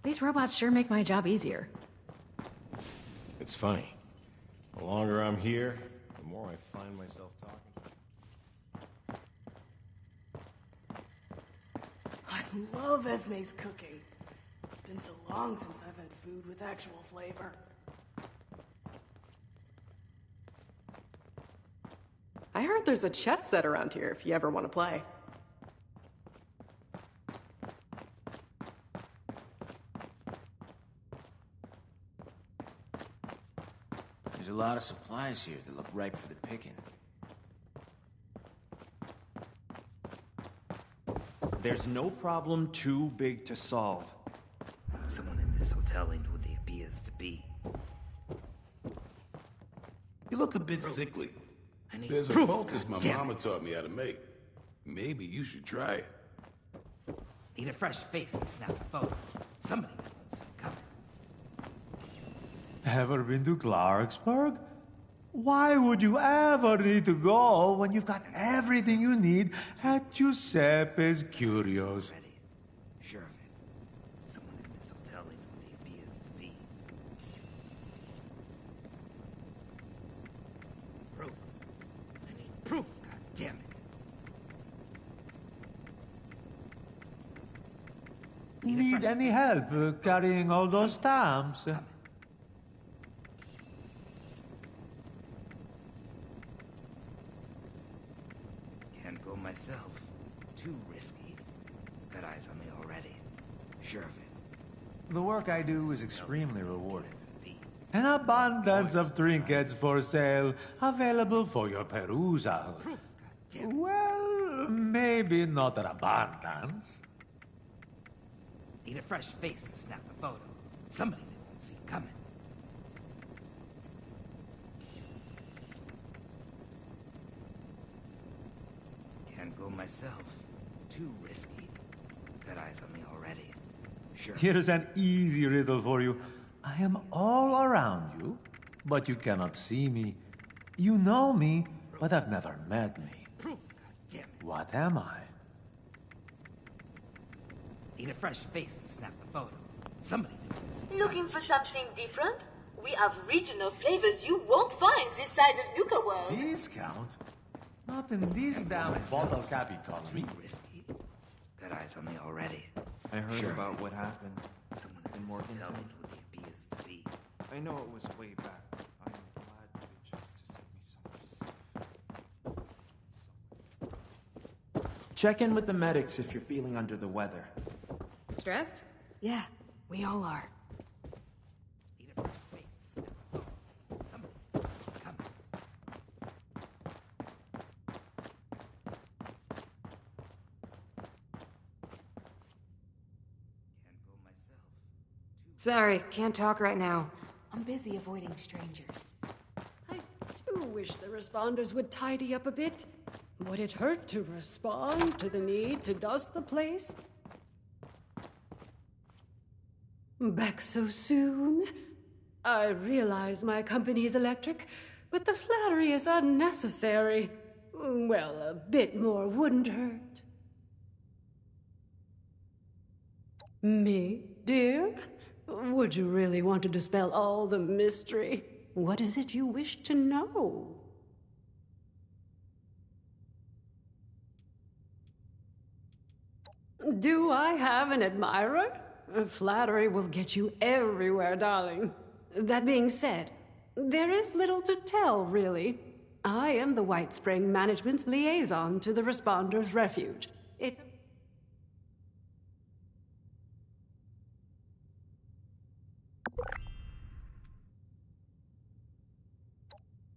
These robots sure make my job easier. It's funny. The longer I'm here, the more I find myself talking. I love Esme's cooking. It's been so long since I've had food with actual flavor. I heard there's a chess set around here if you ever want to play. There's a lot of supplies here that look ripe for the picking. There's no problem too big to solve. Someone in this hotel ain't what they appears to be. You look a bit sickly. There's a poultice my mama taught me how to make. Maybe you should try it. Need a fresh face to snap a photo. Somebody wants some coming. Ever been to Clarksburg? Why would you ever need to go when you've got everything you need at Giuseppe's Curios? Ready? Sure of it. Someone in this hotel ain't what they appears to be. Proof. I need proof, god damn it. Need any help carrying all those stamps? Can't go myself. Too risky. Got eyes on me already. Sure of it. The work I do is extremely rewarding. An abundance of trinkets for sale, available for your perusal. Well, maybe not an abundance. Need a fresh face to snap a photo. Somebody that won't see coming. Can't go myself. Too risky. Got eyes on me already. Sure. Here's an easy riddle for you. I am all around you, but you cannot see me. You know me, but have never met me. Proof, goddammit. What am I? Need a fresh face to snap a photo. Somebody that won't see. Looking for something different? We have regional flavors you won't find this side of Nuka World. Discount? Not in this damn bottle cap economy. Too risky. Got eyes on me already. I heard Sure. about what happened. Someone In in Morgantown. Morgantown ain't what they appears to be. I know it was way back. I am glad that it chose to send me somewhere safe. Check in with the medics if you're feeling under the weather. Stressed? Yeah, we all are. Need a fresh face to snap a photo. Somebody that won't see coming. Can't go myself. Sorry, can't talk right now. I'm busy avoiding strangers. I do wish the responders would tidy up a bit. Would it hurt to respond to the need to dust the place? Back so soon? I realize my company is electric, but the flattery is unnecessary. Well, a bit more wouldn't hurt. Me, dear? Would you really want to dispel all the mystery? What is it you wish to know? Do I have an admirer? Flattery will get you everywhere, darling. That being said, there is little to tell, really. I am the White Spring Management's liaison to the Responders' Refuge. It's...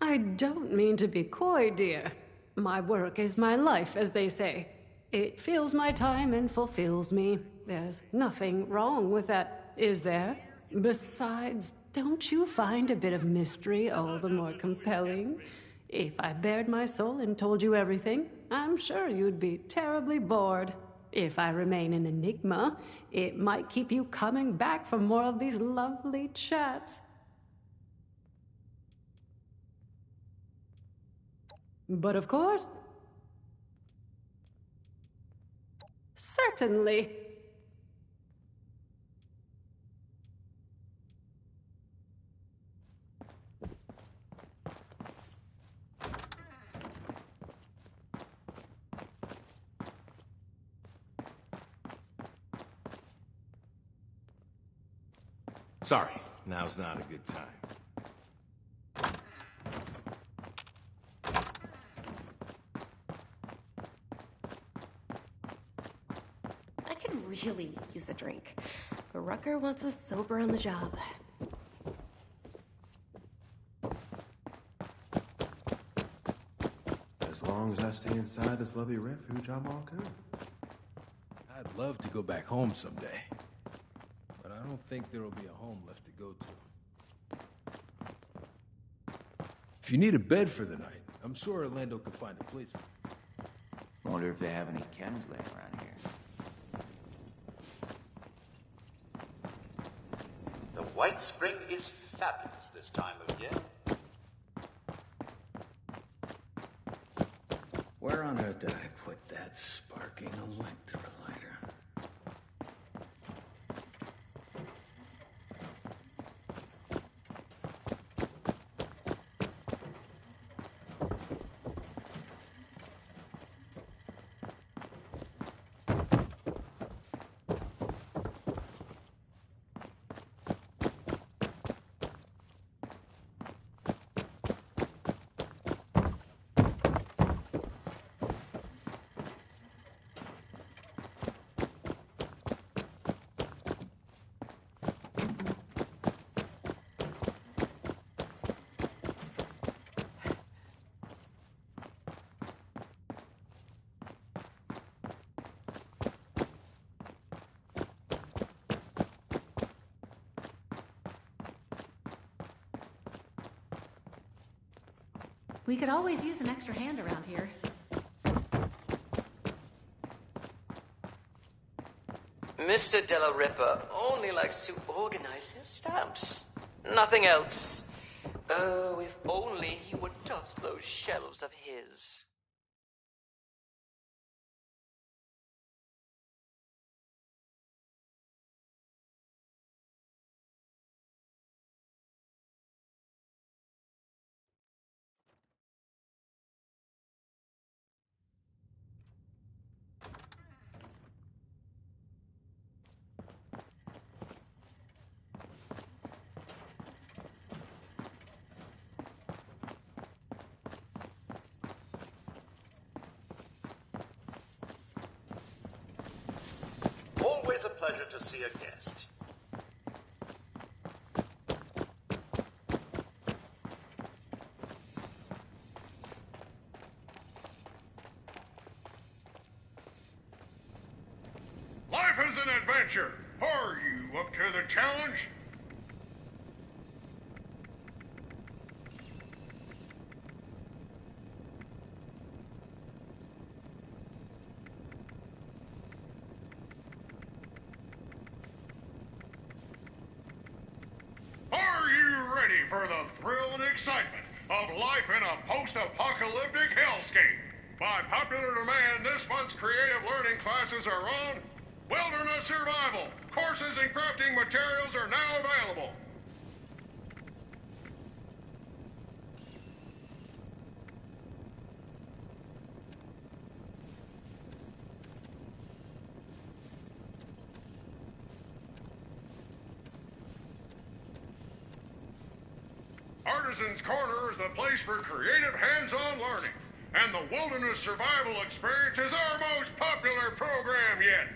I don't mean to be coy, dear. My work is my life, as they say. It fills my time and fulfills me. There's nothing wrong with that, is there? Besides, don't you find a bit of mystery all the more compelling? If I bared my soul and told you everything, I'm sure you'd be terribly bored. If I remain an enigma, it might keep you coming back for more of these lovely chats. But of course... Certainly. Sorry, now's not a good time. I could really use a drink, but Rucker wants us sober on the job. As long as I stay inside this lovely refuge, I'm all good. I'd love to go back home someday, but I don't think there'll be a home left to go to. If you need a bed for the night, I'm sure Orlando can find a place for you. Wonder if they have any chems laying around here. The White Spring is fabulous this time of year. Where on earth did I put that sparking electrolyter? We could always use an extra hand around here. Mr. Della Ripa only likes to organize his stamps. Nothing else. Oh, if only he would dust those shelves of his. Always a pleasure to see a guest. Life is an adventure. Are you up to the challenge? Are you ready for the thrill and excitement of life in a post-apocalyptic hellscape? By popular demand, this month's creative learning classes are on wilderness survival. Courses in crafting materials are now available. Artisan's Corner is the place for creative hands-on learning. And the Wilderness Survival Experience is our most popular program yet.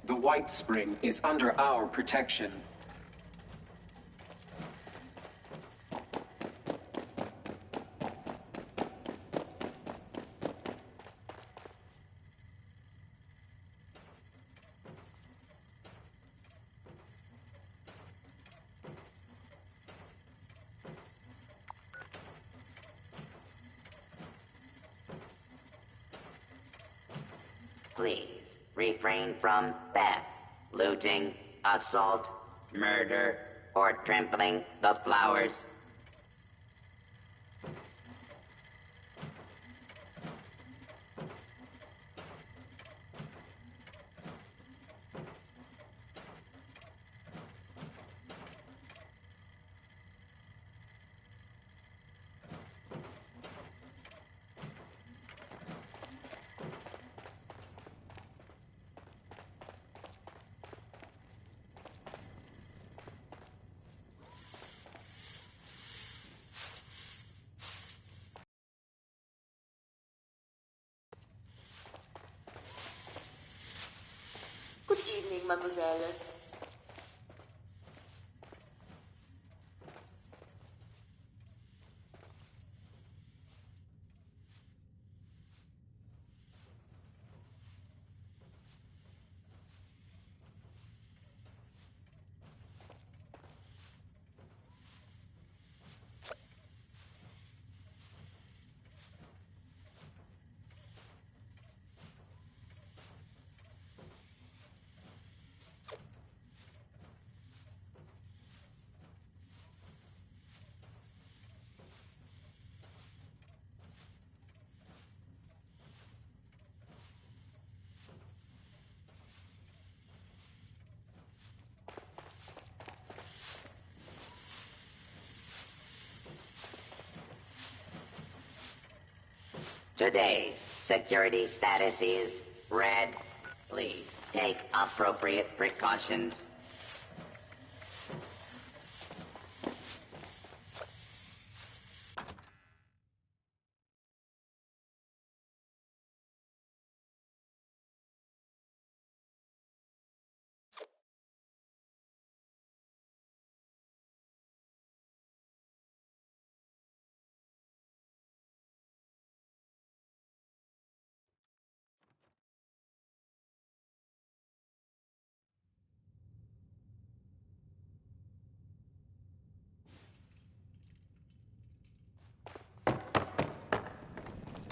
The White Spring is under our protection. Please refrain from theft, looting, assault, murder, or trampling the flowers. Good evening, mademoiselle. Today's security status is red. Please take appropriate precautions.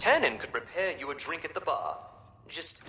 Tannen could prepare you a drink at the bar. Just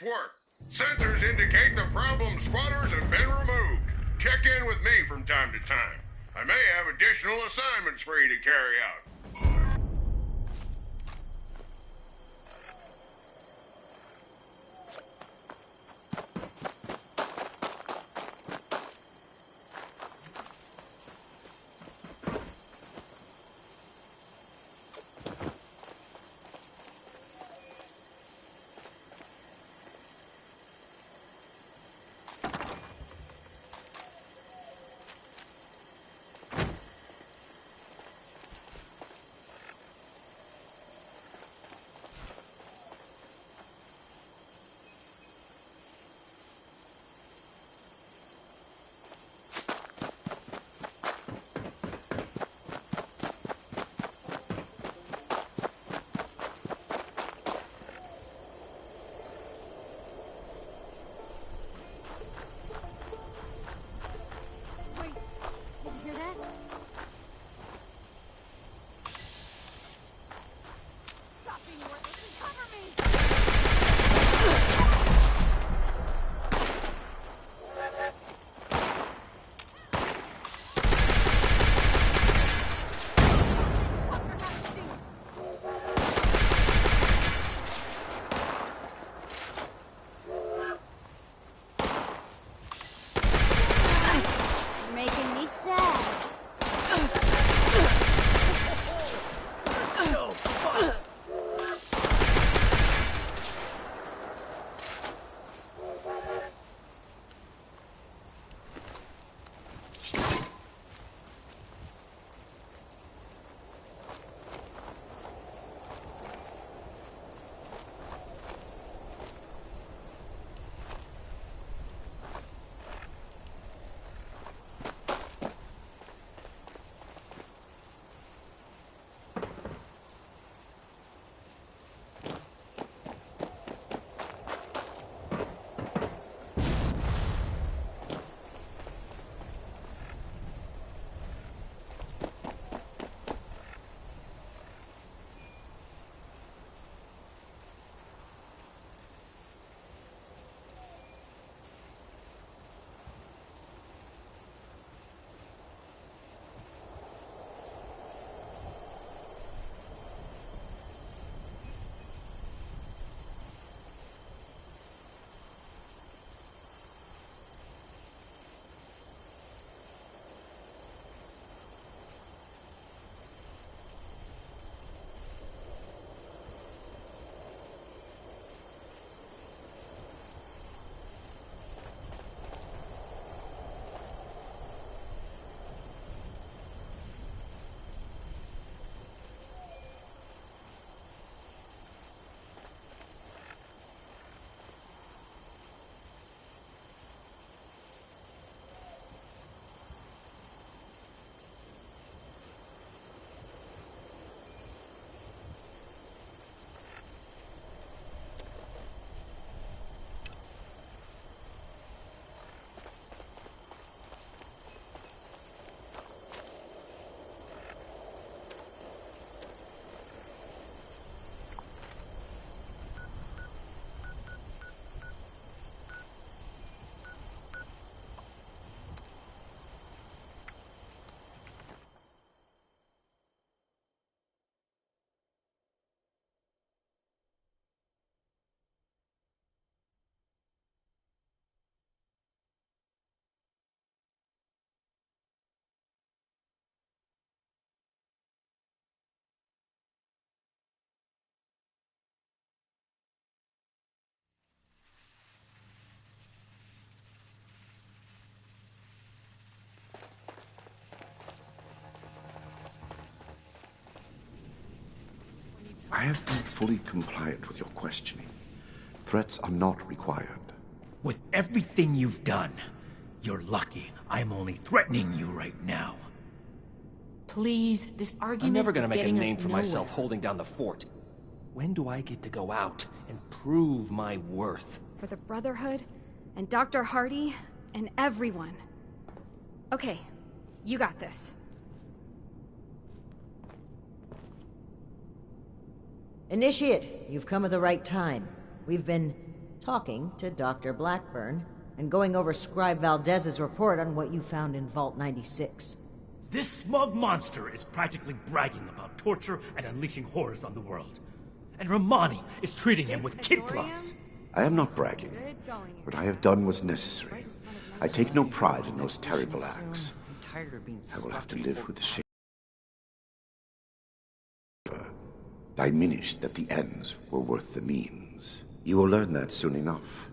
Nice work. Sensors indicate the problem squatters have been removed. Check in with me from time to time. I may have additional assignments for you to carry out. I have been fully compliant with your questioning. Threats are not required. With everything you've done, you're lucky I'm only threatening you right now. Please, this argument I'm never gonna is make a getting name us for nowhere. myself holding down the fort. When do I get to go out and prove my worth? For the Brotherhood, and Dr. Hardy, and everyone. Okay, you got this. Initiate, you've come at the right time. We've been talking to Dr. Blackburn, and going over Scribe Valdez's report on what you found in Vault 96. This smug monster is practically bragging about torture and unleashing horrors on the world. And Romani is treating him with kid gloves. I am not bragging. What I have done was necessary. I take no pride in those terrible acts. I will have to live with the shame. Diminished that the ends were worth the means. You will learn that soon enough.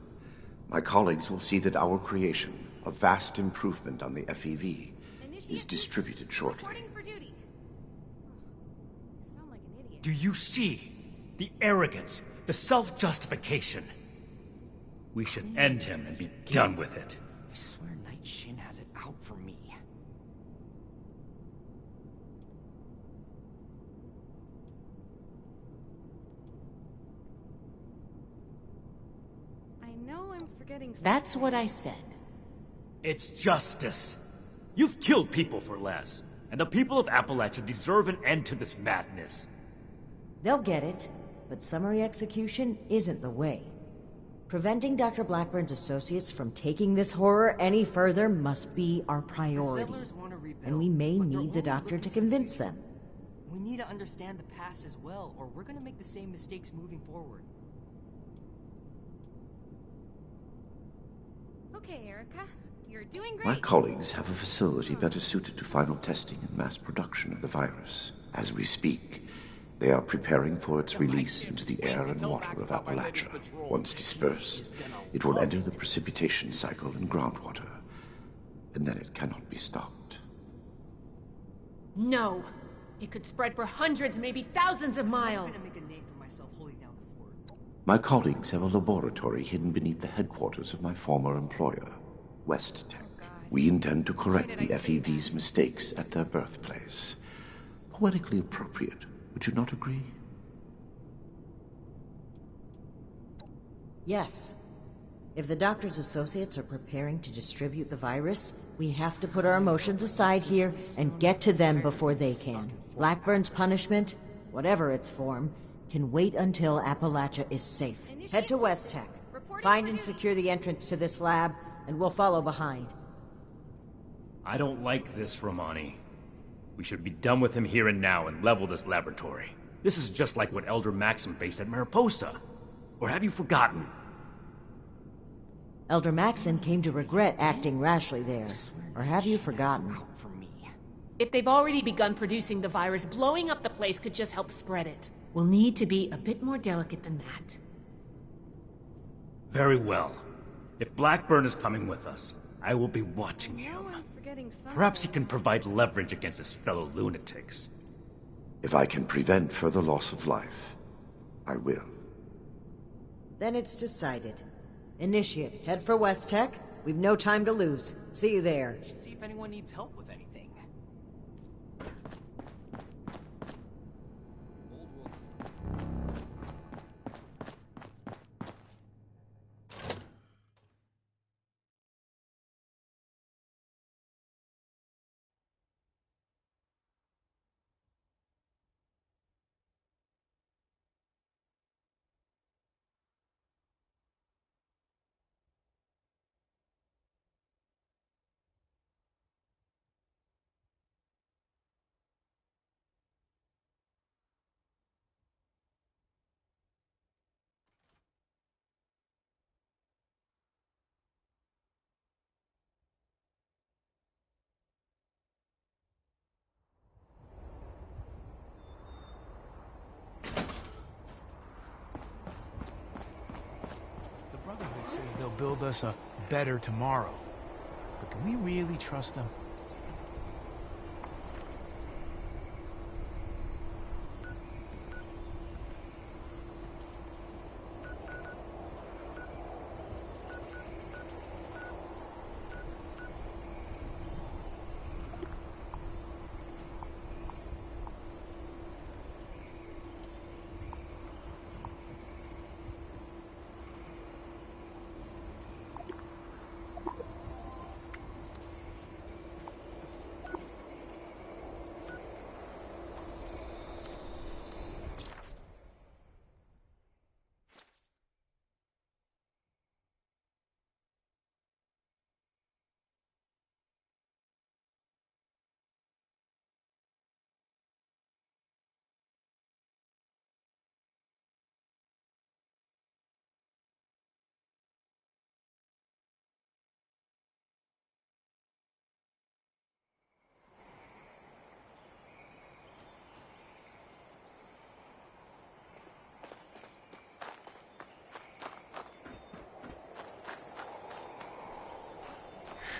My colleagues will see that our creation, a vast improvement on the FEV, is distributed shortly. Do you see the arrogance, the self-justification? We should end him and be done with it. I swear Night Shin has it out for me. I know I'm forgetting something. That's what I said. It's justice. You've killed people for less, and the people of Appalachia deserve an end to this madness. They'll get it, but summary execution isn't the way. Preventing Dr. Blackburn's associates from taking this horror any further must be our priority. And we may need the doctor to convince them. We need to understand the past as well, or we're gonna make the same mistakes moving forward. Okay, Erica. You're doing great. My colleagues have a facility better suited to final testing and mass production of the virus. As we speak, they are preparing for its release into the air and water of Appalachia. Once dispersed, it will enter the precipitation cycle in groundwater, and then it cannot be stopped. No. It could spread for hundreds, maybe thousands of miles. My colleagues have a laboratory hidden beneath the headquarters of my former employer, West Tech. We intend to correct the FEV's mistakes at their birthplace. Poetically appropriate, would you not agree? Yes. If the doctor's associates are preparing to distribute the virus, we have to put our emotions aside here and get to them before they can. Blackburn's punishment, whatever its form, can wait until Appalachia is safe. Head to West Tech. Find and secure the entrance to this lab, and we'll follow behind. I don't like this, Romani. We should be done with him here and now and level this laboratory. This is just like what Elder Maxim faced at Mariposa. Or have you forgotten? Elder Maxim came to regret acting rashly there. Or have you forgotten? If they've already begun producing the virus, blowing up the place could just help spread it. We'll need to be a bit more delicate than that. Very well. If Blackburn is coming with us, I will be watching him. Perhaps he can provide leverage against his fellow lunatics. If I can prevent further loss of life, I will. Then it's decided. Initiate, head for West Tech. We've no time to lose. See you there. Should see if anyone needs help with anything. Brotherhood says they'll build us a better tomorrow. But can we really trust them?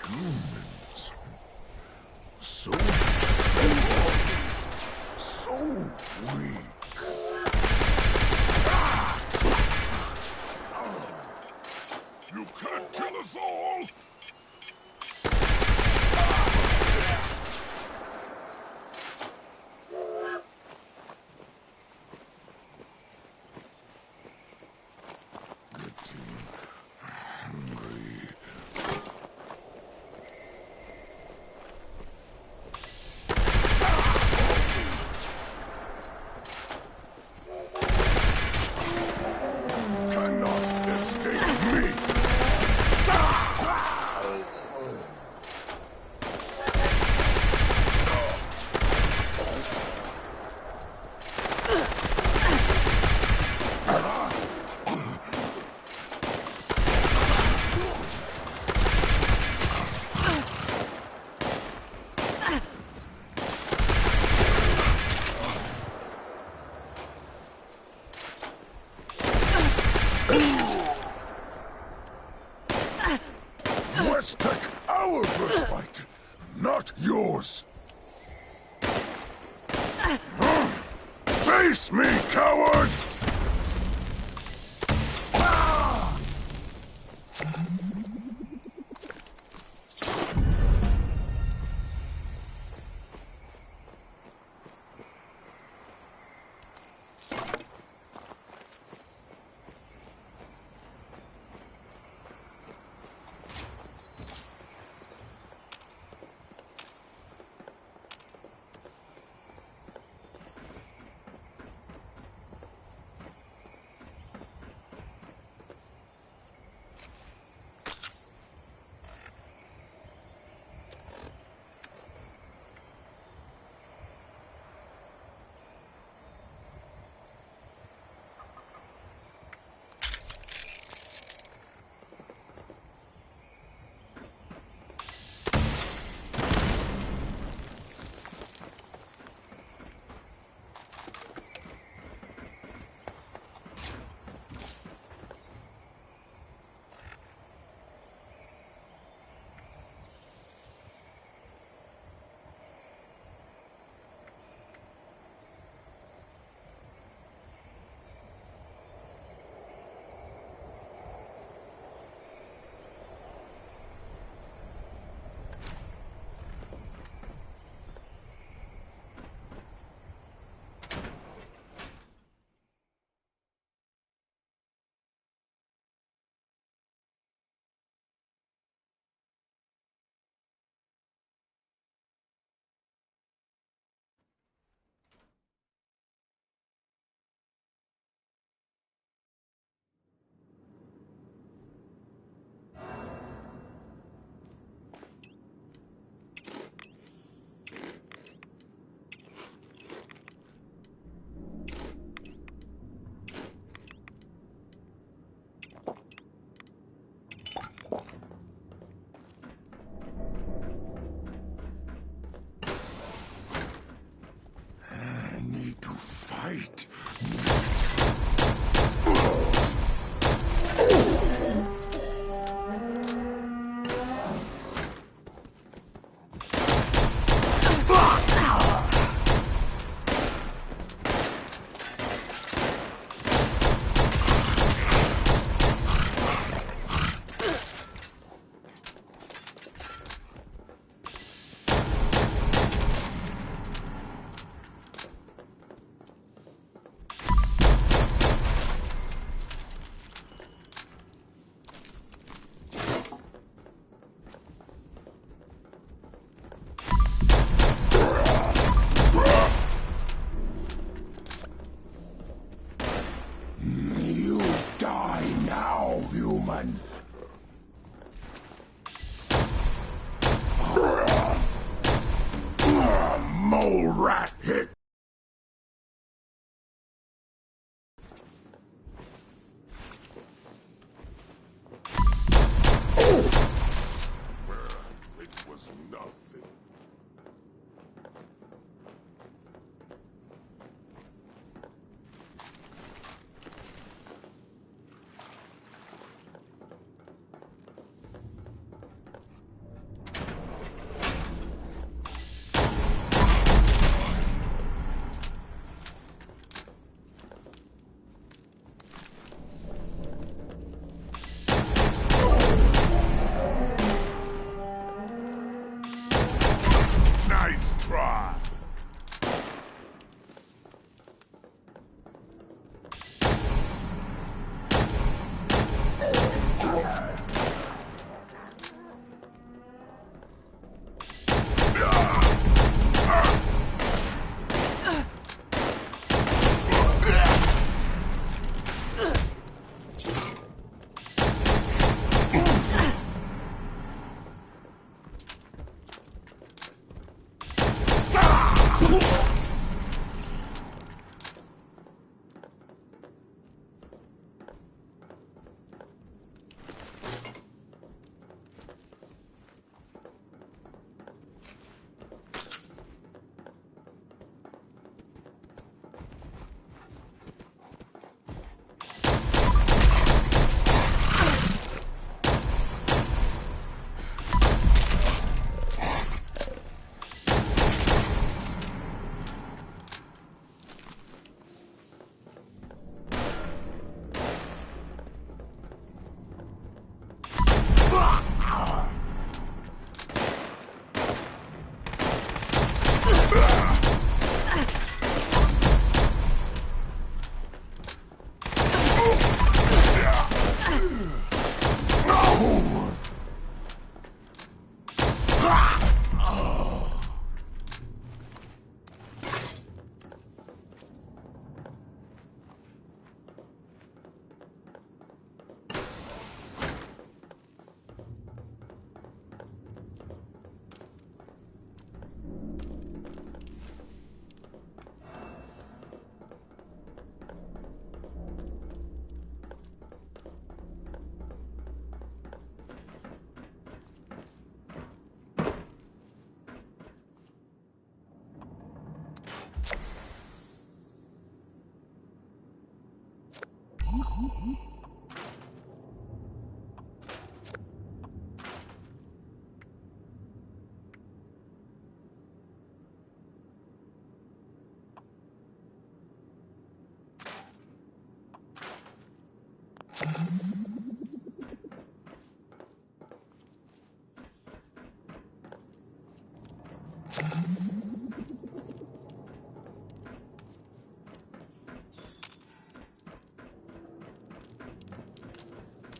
Humans. So small. So weak. You can't kill us all! Our birthright, not yours. Face me, coward! Fight. Human. Mole rat hit. It was nothing.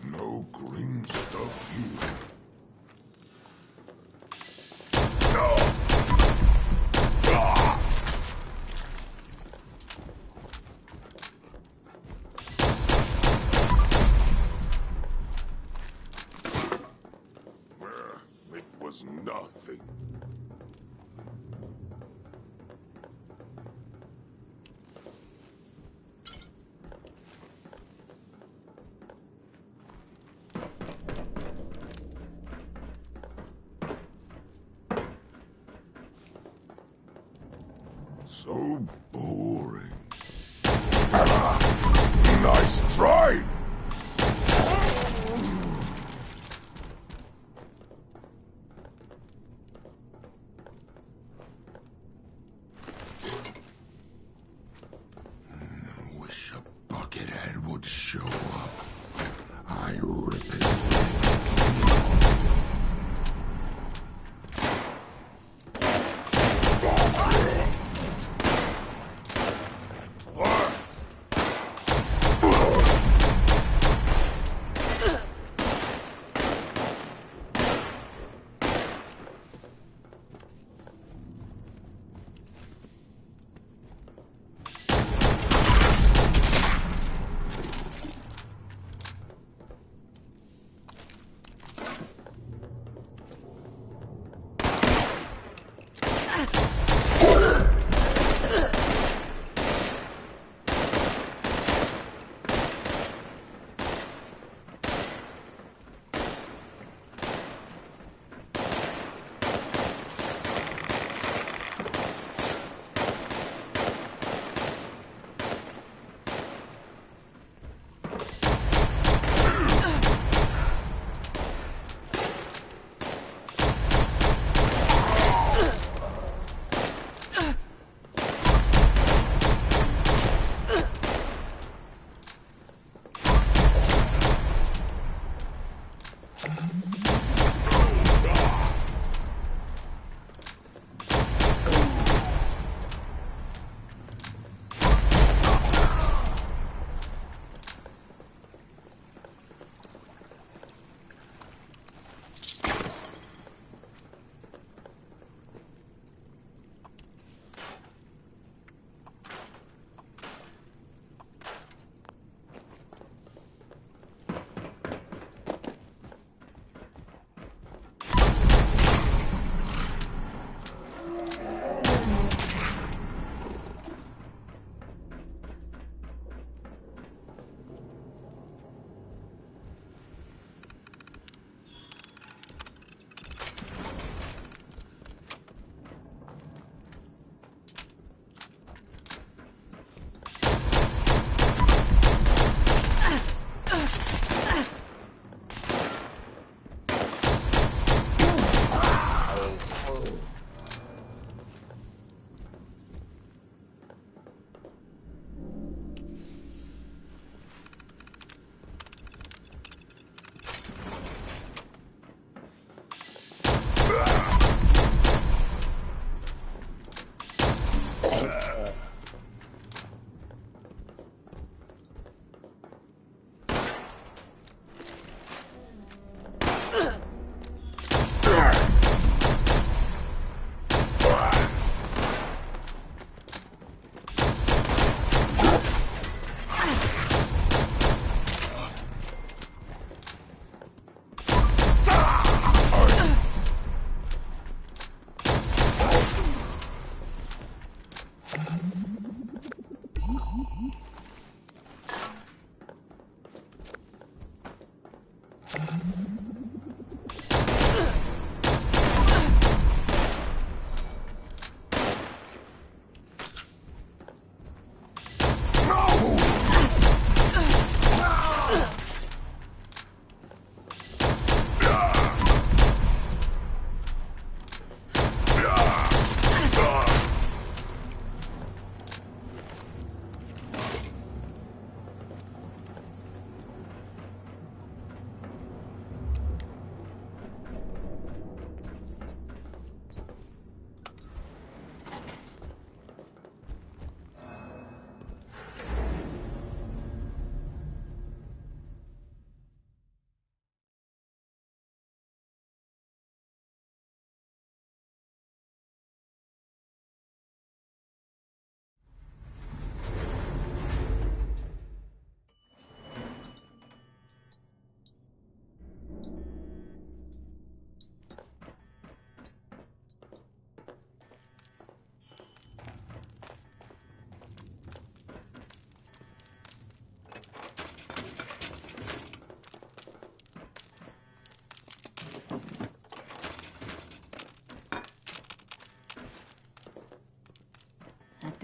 No green stuff here. It was nothing. So boring. Nice try! Wish a buckethead would show up. I rip it.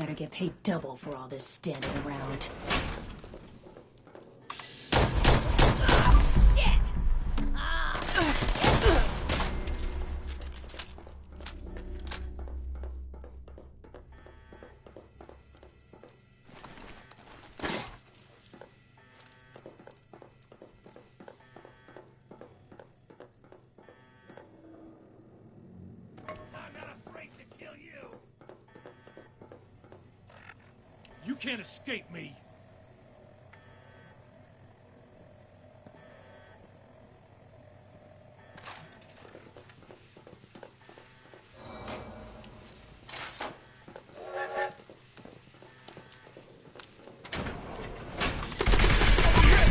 better get paid double for all this standing around. You can't escape me!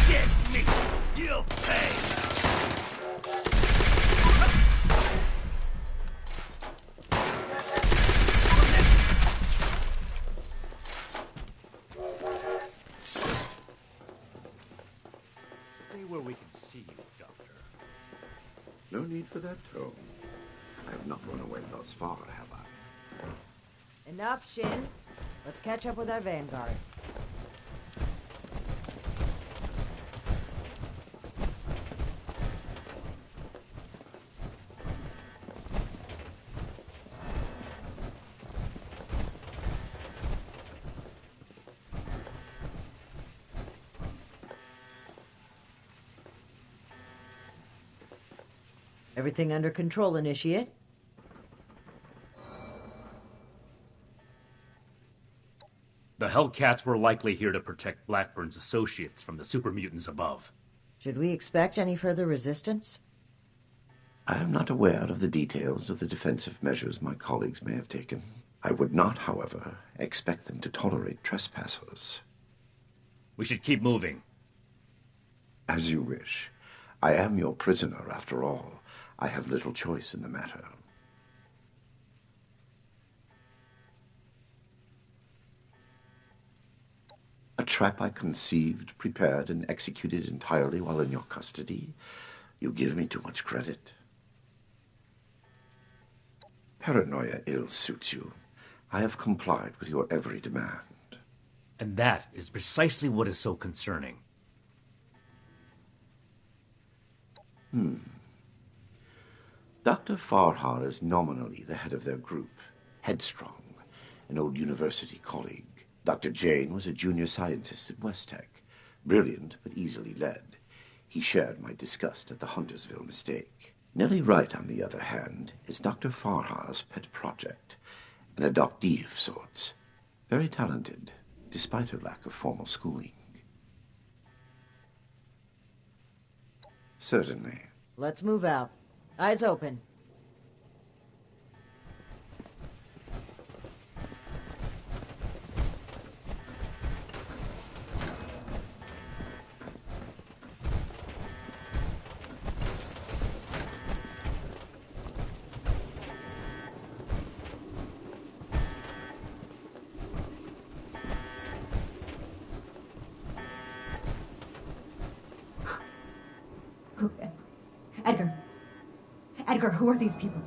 Get me! You'll pay! Where we can see you, Doctor. No need for that tone. I have not run away thus far, have I? Enough, Shin. Let's catch up with our vanguard. Everything under control, Initiate? The Hellcats were likely here to protect Blackburn's associates from the super mutants above. Should we expect any further resistance? I am not aware of the details of the defensive measures my colleagues may have taken. I would not, however, expect them to tolerate trespassers. We should keep moving. As you wish. I am your prisoner, after all. I have little choice in the matter. A trap I conceived, prepared, and executed entirely while in your custody? You give me too much credit. Paranoia ill suits you. I have complied with your every demand. And that is precisely what is so concerning. Dr. Farhar is nominally the head of their group, Headstrong, an old university colleague. Dr. Jane was a junior scientist at West Tech, brilliant but easily led. He shared my disgust at the Huntersville mistake. Nellie Wright, on the other hand, is Dr. Farhar's pet project, an adoptee of sorts. Very talented, despite her lack of formal schooling. Certainly. Let's move out. Eyes open. Edgar, who are these people?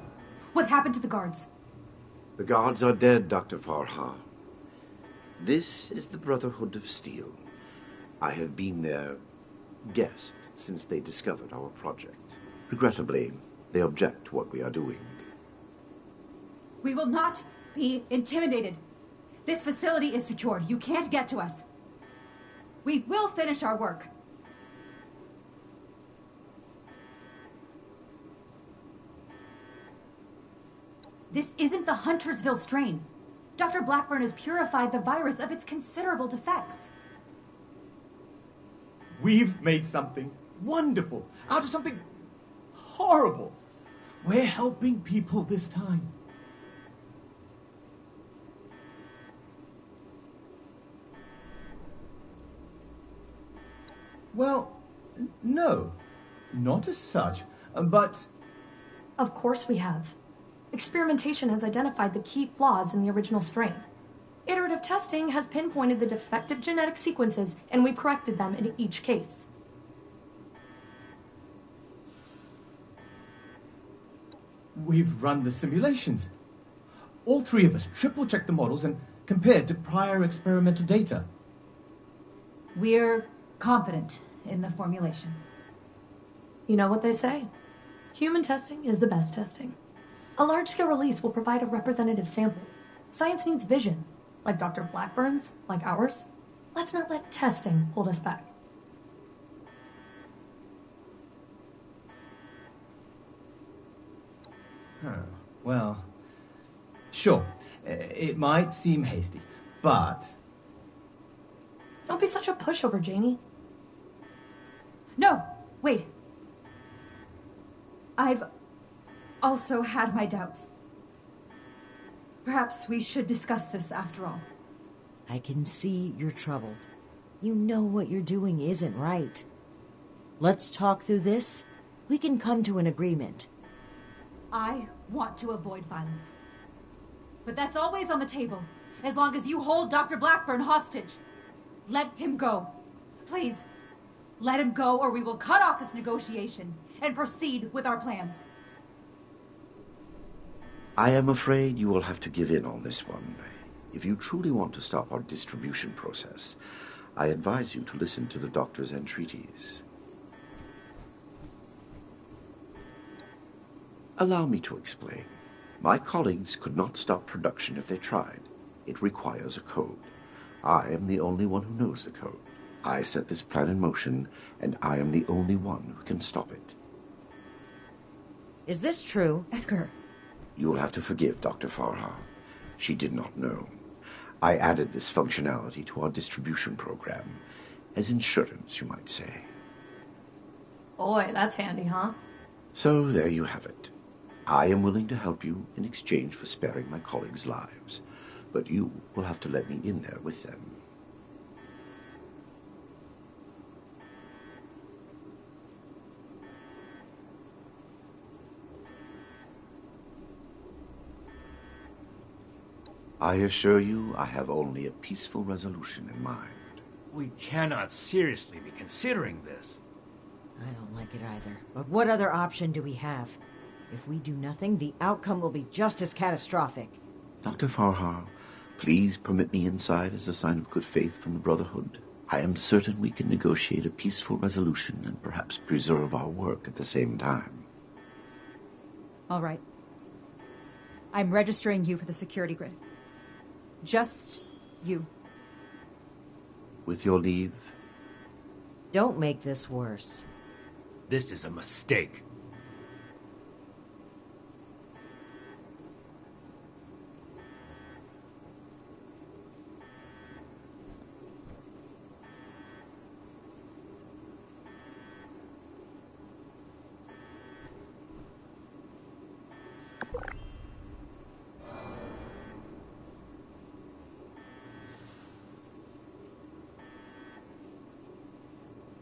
What happened to the guards? The guards are dead, Dr. Farhar. This is the Brotherhood of Steel. I have been their guest since they discovered our project. Regrettably, they object to what we are doing. We will not be intimidated. This facility is secured. You can't get to us. We will finish our work. This isn't the Huntersville strain. Dr. Blackburn has purified the virus of its considerable defects. We've made something wonderful out of something horrible. We're helping people this time. Well, no, not as such, but... Of course we have. Experimentation has identified the key flaws in the original strain. Iterative testing has pinpointed the defective genetic sequences, and we've corrected them in each case. We've run the simulations. All three of us triple-checked the models, and compared to prior experimental data. We're confident in the formulation. You know what they say? Human testing is the best testing. A large-scale release will provide a representative sample. Science needs vision, like Dr. Blackburn's, like ours. Let's not let testing hold us back. Oh, well, sure. It might seem hasty, but... Don't be such a pushover, Janie. No, wait. I've also had my doubts. Perhaps we should discuss this after all. I can see you're troubled. You know what you're doing isn't right. Let's talk through this. We can come to an agreement. I want to avoid violence. But that's always on the table, as long as you hold Dr. Blackburn hostage. Let him go. Please, let him go or we will cut off this negotiation and proceed with our plans. I am afraid you will have to give in on this one. If you truly want to stop our distribution process, I advise you to listen to the doctor's entreaties. Allow me to explain. My colleagues could not stop production if they tried. It requires a code. I am the only one who knows the code. I set this plan in motion, and I am the only one who can stop it. Is this true? Edgar. You will have to forgive Dr. Farha. She did not know. I added this functionality to our distribution program, as insurance, you might say. Boy, that's handy, huh? So there you have it. I am willing to help you in exchange for sparing my colleagues' lives, but you will have to let me in there with them. I assure you, I have only a peaceful resolution in mind. We cannot seriously be considering this. I don't like it either. But what other option do we have? If we do nothing, the outcome will be just as catastrophic. Dr. Farha, please permit me inside as a sign of good faith from the Brotherhood. I am certain we can negotiate a peaceful resolution and perhaps preserve our work at the same time. All right. I'm registering you for the security grid. Just you. With your leave? Don't make this worse. This is a mistake.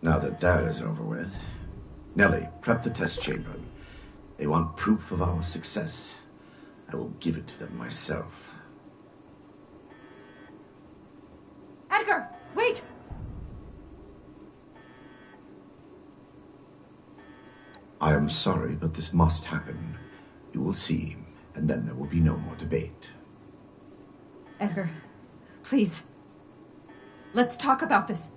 Now that is over with, Nellie, prep the test chamber. They want proof of our success. I will give it to them myself. Edgar, wait! I am sorry, but this must happen. You will see, and then there will be no more debate. Edgar, please. Let's talk about this.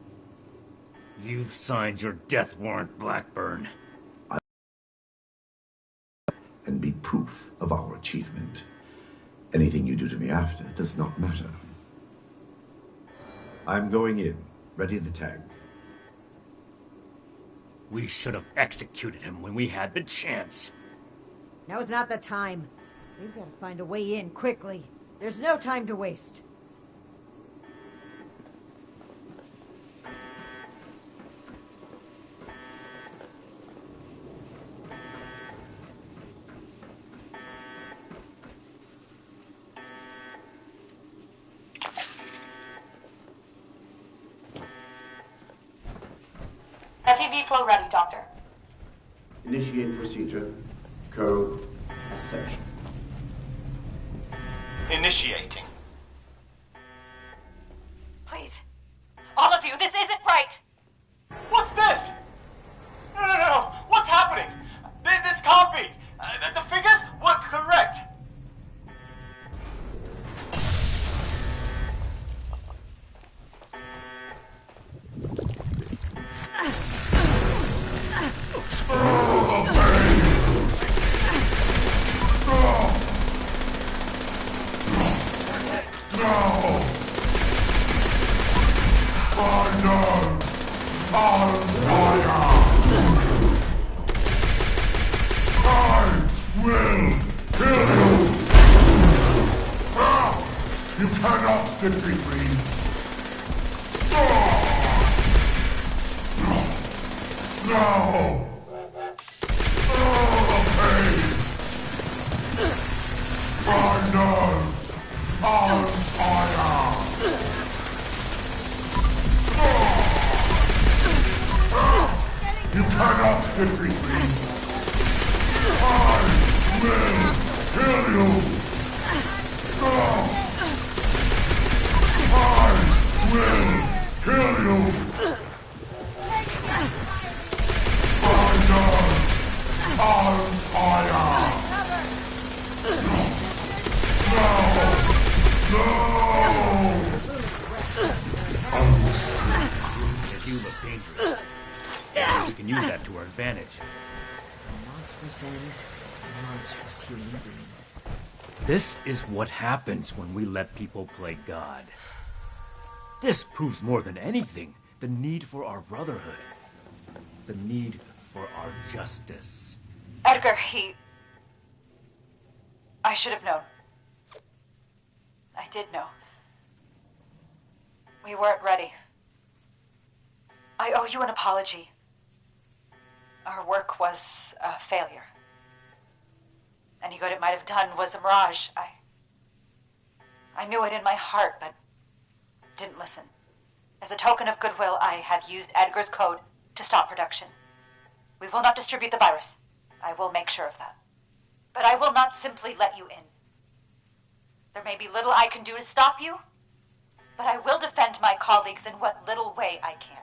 You've signed your death warrant, Blackburn. And be proof of our achievement. Anything you do to me after does not matter. I'm going in. Ready the tag. We should have executed him when we had the chance. Now is not the time. We've got to find a way in quickly. There's no time to waste. FEV flow ready, Doctor. Initiate procedure. Code Ascension. Initiating. Please. All of you, this isn't right! What's this? No. What's happening? This can't be. The figures were correct. You cannot defeat me! No! My nerves on fire! You cannot defeat me! I will kill you! I will kill you! My nerves on fire! If you look dangerous, we can use that to our advantage. A monstrous end, a monstrous human being. This is what happens when we let people play God. This proves more than anything the need for our brotherhood. The need for our justice. Edgar, I should have known. I did know. We weren't ready. I owe you an apology. Our work was a failure. Any good it might have done was a mirage. I knew it in my heart, but didn't listen. As a token of goodwill, I have used Edgar's code to stop production. We will not distribute the virus. I will make sure of that. But I will not simply let you in. There may be little I can do to stop you, but I will defend my colleagues in what little way I can.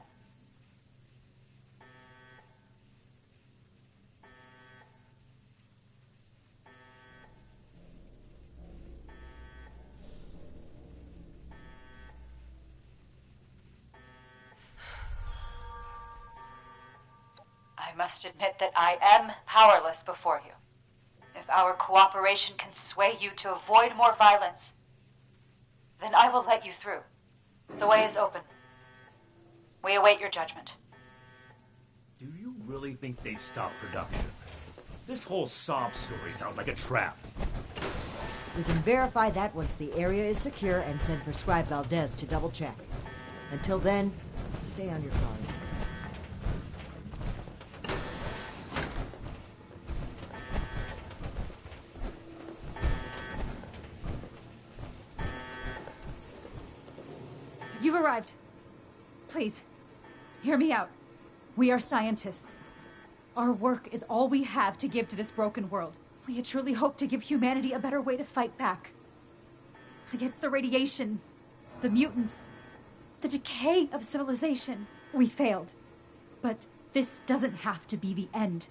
I must admit that I am powerless before you. If our cooperation can sway you to avoid more violence, then I will let you through. The way is open. We await your judgment. Do you really think they've stopped production? This whole sob story sounds like a trap. We can verify that once the area is secure and send for Scribe Valdez to double check. Until then, stay on your guard. You've arrived. Please, hear me out. We are scientists. Our work is all we have to give to this broken world. We had truly hoped to give humanity a better way to fight back. Against the radiation, the mutants, the decay of civilization. We failed. But this doesn't have to be the end.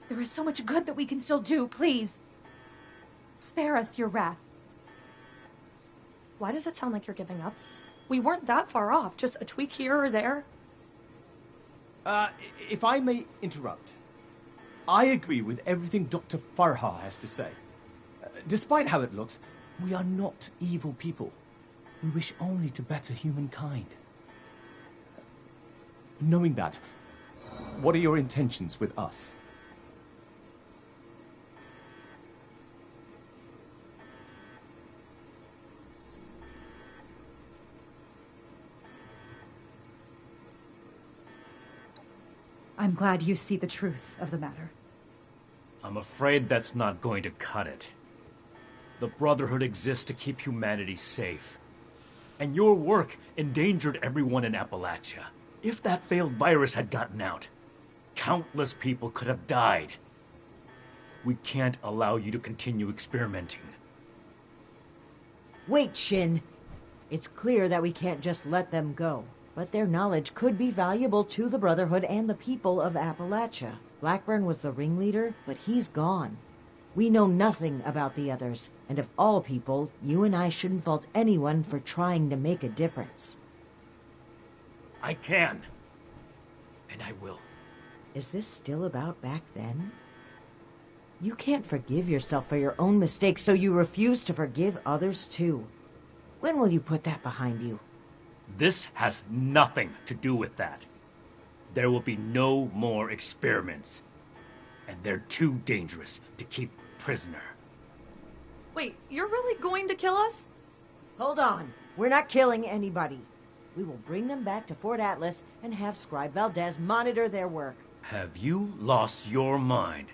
There is so much good that we can still do. Please, spare us your wrath. Why does it sound like you're giving up? We weren't that far off, just a tweak here or there. If I may interrupt, I agree with everything Dr. Farha has to say. Despite how it looks, we are not evil people. We wish only to better humankind. Knowing that, what are your intentions with us? I'm glad you see the truth of the matter. I'm afraid that's not going to cut it. The Brotherhood exists to keep humanity safe. And your work endangered everyone in Appalachia. If that failed virus had gotten out, countless people could have died. We can't allow you to continue experimenting. Wait, Shin. It's clear that we can't just let them go. But their knowledge could be valuable to the Brotherhood and the people of Appalachia. Blackburn was the ringleader, but he's gone. We know nothing about the others, and of all people, you and I shouldn't fault anyone for trying to make a difference. I can. And I will. Is this still about back then? You can't forgive yourself for your own mistakes, so you refuse to forgive others too. When will you put that behind you? This has nothing to do with that. There will be no more experiments. And they're too dangerous to keep prisoner. Wait, you're really going to kill us? Hold on. We're not killing anybody. We will bring them back to Fort Atlas and have Scribe Valdez monitor their work. Have you lost your mind?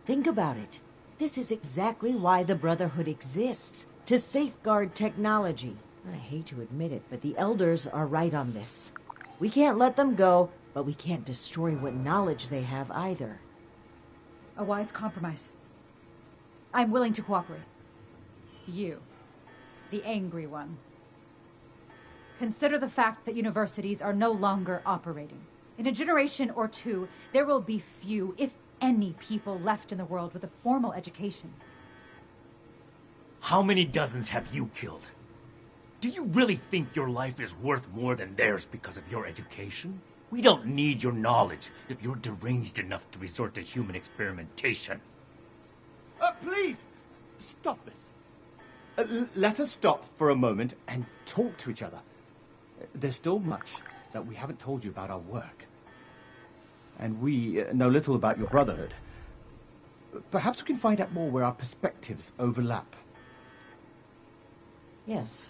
Think about it. This is exactly why the Brotherhood exists, to safeguard technology. I hate to admit it, but the Elders are right on this. We can't let them go, but we can't destroy what knowledge they have either. A wise compromise. I'm willing to cooperate. You, the angry one. Consider the fact that universities are no longer operating. In a generation or two, there will be few, if any, people left in the world with a formal education. How many dozens have you killed? Do you really think your life is worth more than theirs because of your education? We don't need your knowledge if you're deranged enough to resort to human experimentation. Please, stop this. Let us stop for a moment and talk to each other. There's still much that we haven't told you about our work. And we know little about your Brotherhood. Perhaps we can find out more where our perspectives overlap. Yes.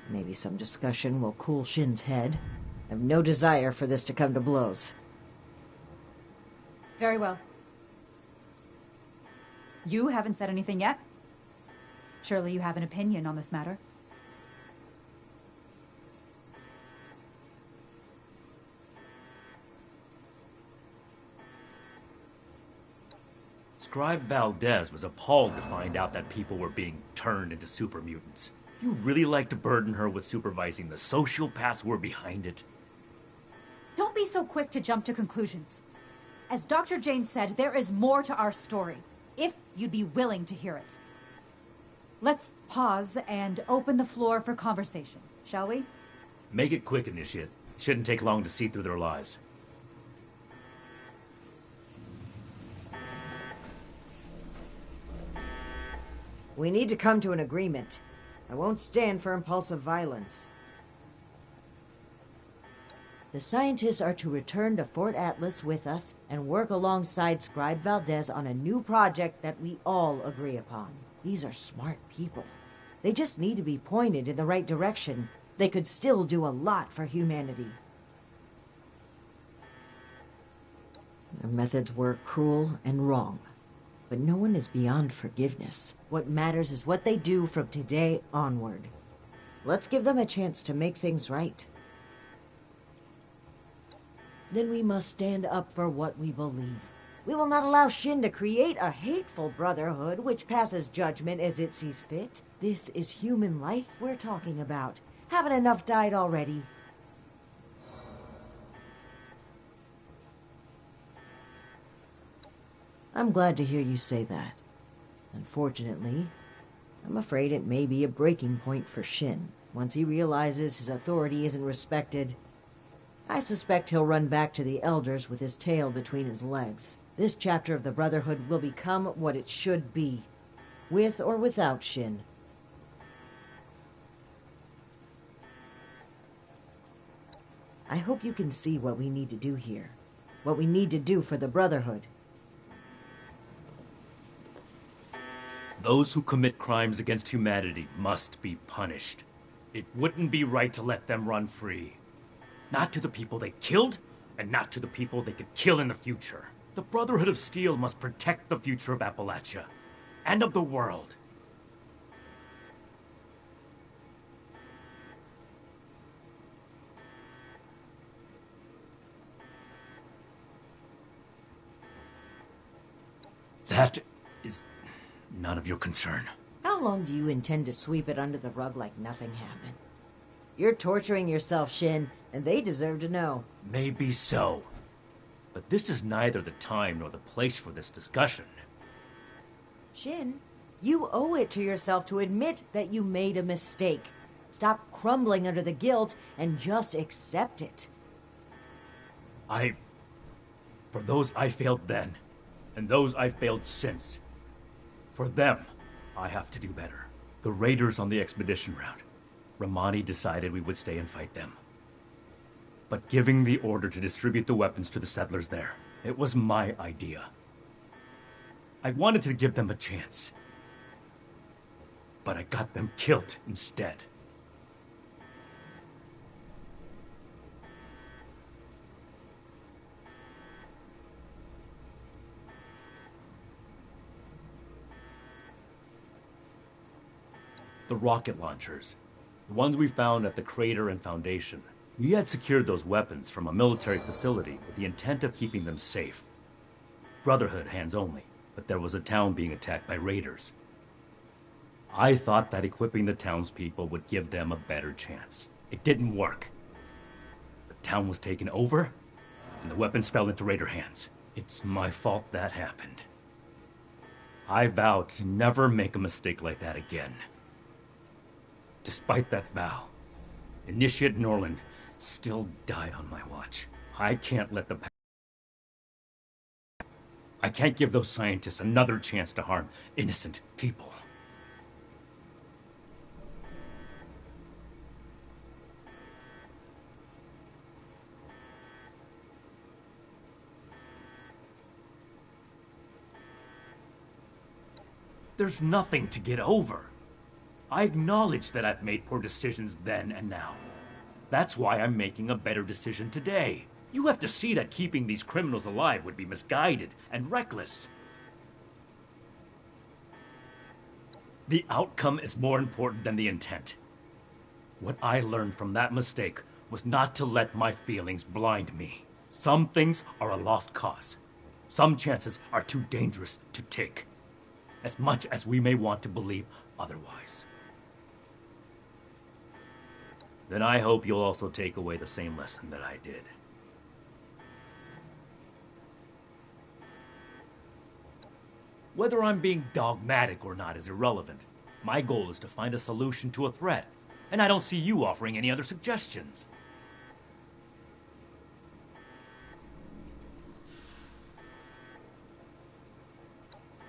Maybe some discussion will cool Shin's head. I have no desire for this to come to blows. Very well. You haven't said anything yet. Surely you have an opinion on this matter. Scribe Valdez was appalled to find out that people were being turned into super mutants. You really like to burden her with supervising the sociopaths who were behind it? Don't be so quick to jump to conclusions. As Dr. Jane said, there is more to our story, if you'd be willing to hear it. Let's pause and open the floor for conversation, shall we? Make it quick, Initiate. Shouldn't take long to see through their lies. We need to come to an agreement. I won't stand for impulsive violence. The scientists are to return to Fort Atlas with us and work alongside Scribe Valdez on a new project that we all agree upon. These are smart people. They just need to be pointed in the right direction. They could still do a lot for humanity. Their methods were cruel and wrong. But no one is beyond forgiveness. What matters is what they do from today onward. Let's give them a chance to make things right. Then we must stand up for what we believe. We will not allow Shin to create a hateful brotherhood which passes judgment as it sees fit. This is human life we're talking about. Haven't enough died already? I'm glad to hear you say that. Unfortunately, I'm afraid it may be a breaking point for Shin. Once he realizes his authority isn't respected, I suspect he'll run back to the Elders with his tail between his legs. This chapter of the Brotherhood will become what it should be, with or without Shin. I hope you can see what we need to do here. What we need to do for the Brotherhood. Those who commit crimes against humanity must be punished. It wouldn't be right to let them run free. Not to the people they killed, and not to the people they could kill in the future. The Brotherhood of Steel must protect the future of Appalachia, and of the world. That is none of your concern. How long do you intend to sweep it under the rug like nothing happened? You're torturing yourself, Shin, and they deserve to know. Maybe so. But this is neither the time nor the place for this discussion. Shin, you owe it to yourself to admit that you made a mistake. Stop crumbling under the guilt and just accept it. For those I failed then, and those I failed since, for them, I have to do better. The raiders on the expedition route. Romani decided we would stay and fight them. But giving the order to distribute the weapons to the settlers there, it was my idea. I wanted to give them a chance. But I got them killed instead. The rocket launchers, the ones we found at the crater and foundation. We had secured those weapons from a military facility with the intent of keeping them safe. Brotherhood hands only, but there was a town being attacked by raiders. I thought that equipping the townspeople would give them a better chance. It didn't work. The town was taken over, and the weapons fell into raider hands. It's my fault that happened. I vowed to never make a mistake like that again. Despite that vow, Initiate Norland still died on my watch. I can't let the I can't give those scientists another chance to harm innocent people. There's nothing to get over. I acknowledge that I've made poor decisions then and now. That's why I'm making a better decision today. You have to see that keeping these criminals alive would be misguided and reckless. The outcome is more important than the intent. What I learned from that mistake was not to let my feelings blind me. Some things are a lost cause. Some chances are too dangerous to take, as much as we may want to believe otherwise. Then I hope you'll also take away the same lesson that I did. Whether I'm being dogmatic or not is irrelevant. My goal is to find a solution to a threat, and I don't see you offering any other suggestions.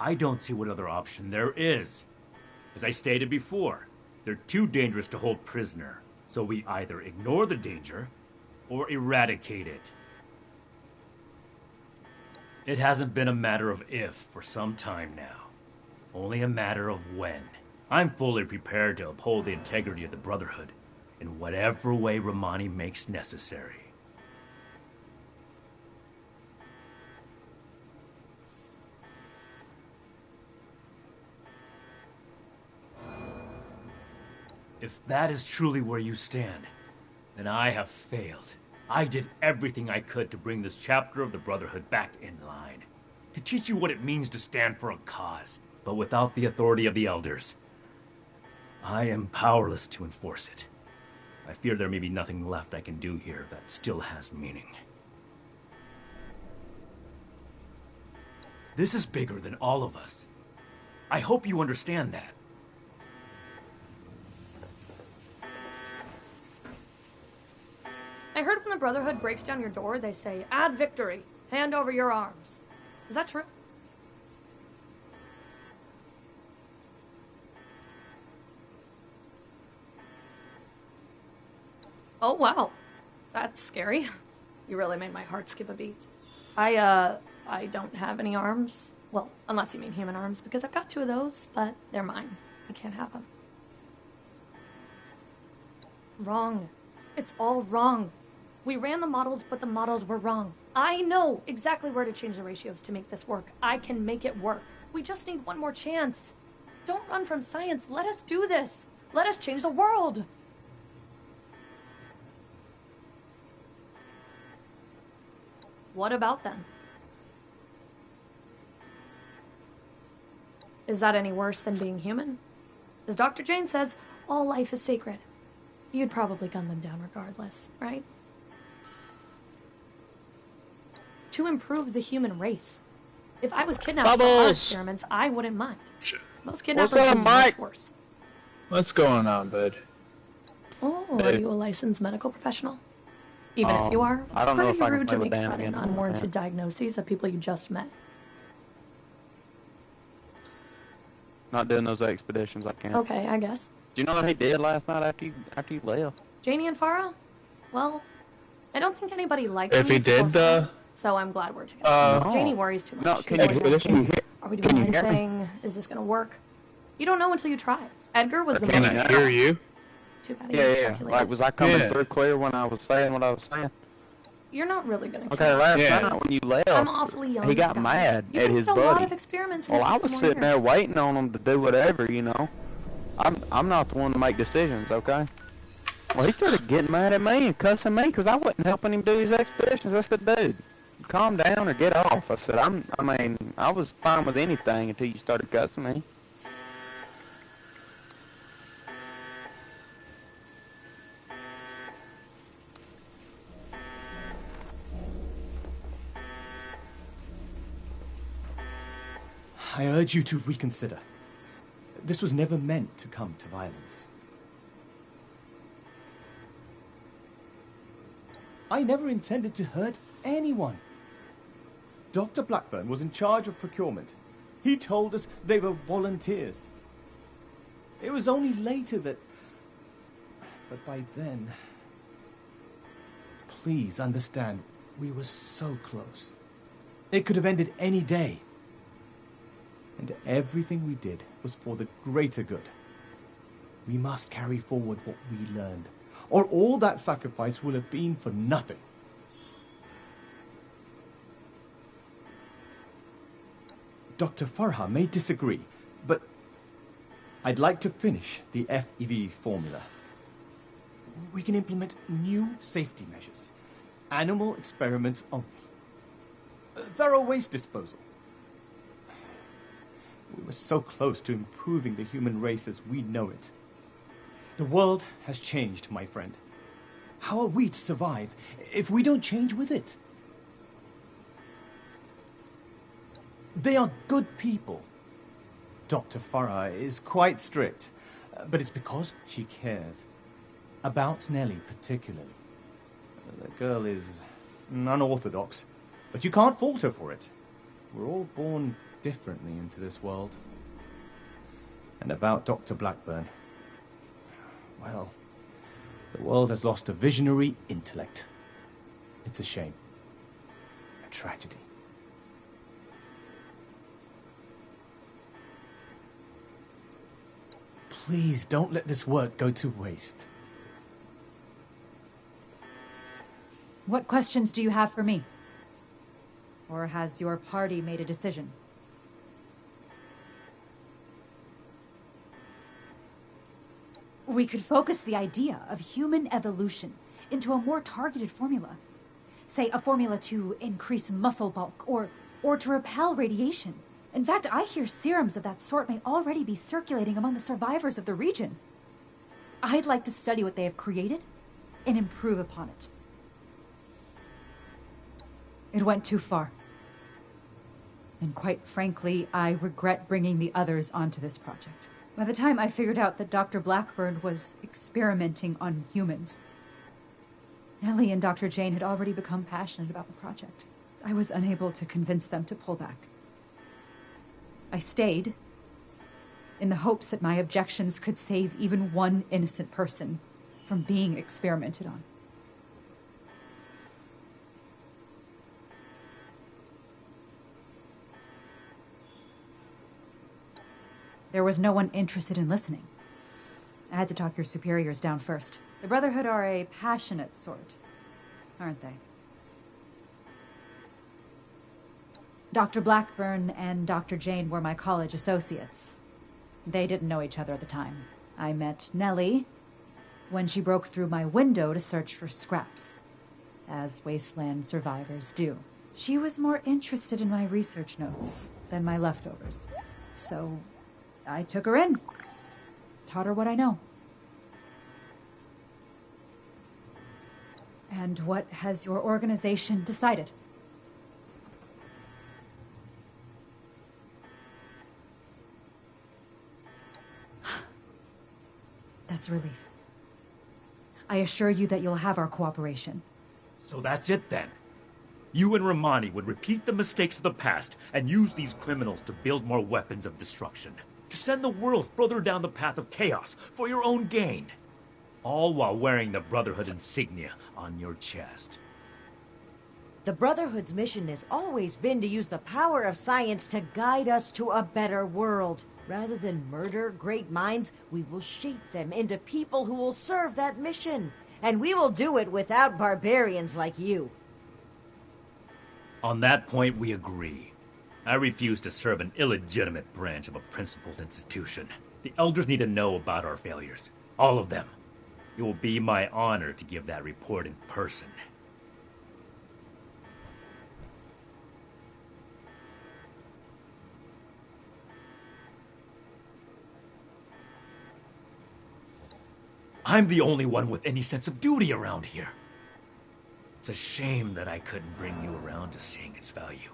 I don't see what other option there is. As I stated before, they're too dangerous to hold prisoner. So we either ignore the danger, or eradicate it. It hasn't been a matter of if for some time now. Only a matter of when. I'm fully prepared to uphold the integrity of the Brotherhood, in whatever way Romani makes necessary. If that is truly where you stand, then I have failed. I did everything I could to bring this chapter of the Brotherhood back in line, to teach you what it means to stand for a cause, but without the authority of the Elders, I am powerless to enforce it. I fear there may be nothing left I can do here that still has meaning. This is bigger than all of us. I hope you understand that. I heard when the Brotherhood breaks down your door, they say, "Add victory. Hand over your arms." Is that true? Oh, wow. That's scary. You really made my heart skip a beat. I don't have any arms. Well, unless you mean human arms, because I've got 2 of those, but they're mine. I can't have them. Wrong. It's all wrong. We ran the models, but the models were wrong. I know exactly where to change the ratios to make this work. I can make it work. We just need one more chance. Don't run from science. Let us do this. Let us change the world. What about them? Is that any worse than being human? As Dr. Jane says, all life is sacred. You'd probably gun them down regardless, right? To improve the human race. If I was kidnapped for our experiments, I wouldn't mind. Most kidnappers would be much worse. What's going on, bud? Oh, are you a licensed medical professional? Even if you are, it's pretty rude to make sudden, unwarranted diagnoses of people you just met. Not doing those expeditions, I can't. Okay, I guess. you know what he did last night after you left? Janie and Farah? Well, I don't think anybody liked If me he did, so I'm glad we're together. No. Janie worries too much. No, She's can always you asking, hear? are we Can doing you hear me? anything? Is this gonna work? You don't know until you try. Edgar was the Can most... I hear you? Too bad he Yeah. miscalculated. Like, was I coming Yeah. through clear when I was saying what I was saying? You're not really gonna Okay, try. last Yeah. night when you left, I'm awfully young. he got guy. mad You've at been his through a lot buddy. of experiments in Well, the I 60 was more sitting there years. waiting on him to do whatever, you know. I'm not the one to make decisions, okay? Well, he started getting mad at me and cussing me because I wasn't helping him do his expeditions. I said, dude, calm down or get off. I said, I was fine with anything until you started cussing me. I urge you to reconsider. This was never meant to come to violence. I never intended to hurt anyone. Dr. Blackburn was in charge of procurement. He told us they were volunteers. It was only later that... But by then... Please understand, we were so close. It could have ended any day. And everything we did was for the greater good. We must carry forward what we learned, or all that sacrifice will have been for nothing. Dr. Farha may disagree, but I'd like to finish the FEV formula. We can implement new safety measures, animal experiments only, thorough waste disposal. We were so close to improving the human race as we know it. The world has changed, my friend. How are we to survive if we don't change with it? They are good people. Dr. Farah is quite strict, but it's because she cares. About Nellie, particularly. The girl is unorthodox, but you can't fault her for it. We're all born differently into this world. And about Dr. Blackburn, well, the world has lost a visionary intellect. It's a shame. A tragedy. Please don't let this work go to waste. What questions do you have for me? Or has your party made a decision? We could focus the idea of human evolution into a more targeted formula. Say, a formula to increase muscle bulk or to repel radiation. In fact, I hear serums of that sort may already be circulating among the survivors of the region. I'd like to study what they have created and improve upon it. It went too far. And quite frankly, I regret bringing the others onto this project. By the time I figured out that Dr. Blackburn was experimenting on humans, Nellie and Dr. Jane had already become passionate about the project. I was unable to convince them to pull back. I stayed in the hopes that my objections could save even one innocent person from being experimented on. There was no one interested in listening. I had to talk your superiors down first. The Brotherhood are a passionate sort, aren't they? Dr. Blackburn and Dr. Jane were my college associates. They didn't know each other at the time. I met Nellie when she broke through my window to search for scraps, as wasteland survivors do. She was more interested in my research notes than my leftovers, so I took her in, taught her what I know. And what has your organization decided? That's relief. I assure you that you'll have our cooperation. So that's it then. You and Romani would repeat the mistakes of the past and use these criminals to build more weapons of destruction. To send the world further down the path of chaos for your own gain. All while wearing the Brotherhood insignia on your chest. The Brotherhood's mission has always been to use the power of science to guide us to a better world. Rather than murder great minds, we will shape them into people who will serve that mission. And we will do it without barbarians like you. On that point, we agree. I refuse to serve an illegitimate branch of a principled institution. The Elders need to know about our failures. All of them. It will be my honor to give that report in person. I'm the only one with any sense of duty around here. It's a shame that I couldn't bring you around to seeing its value.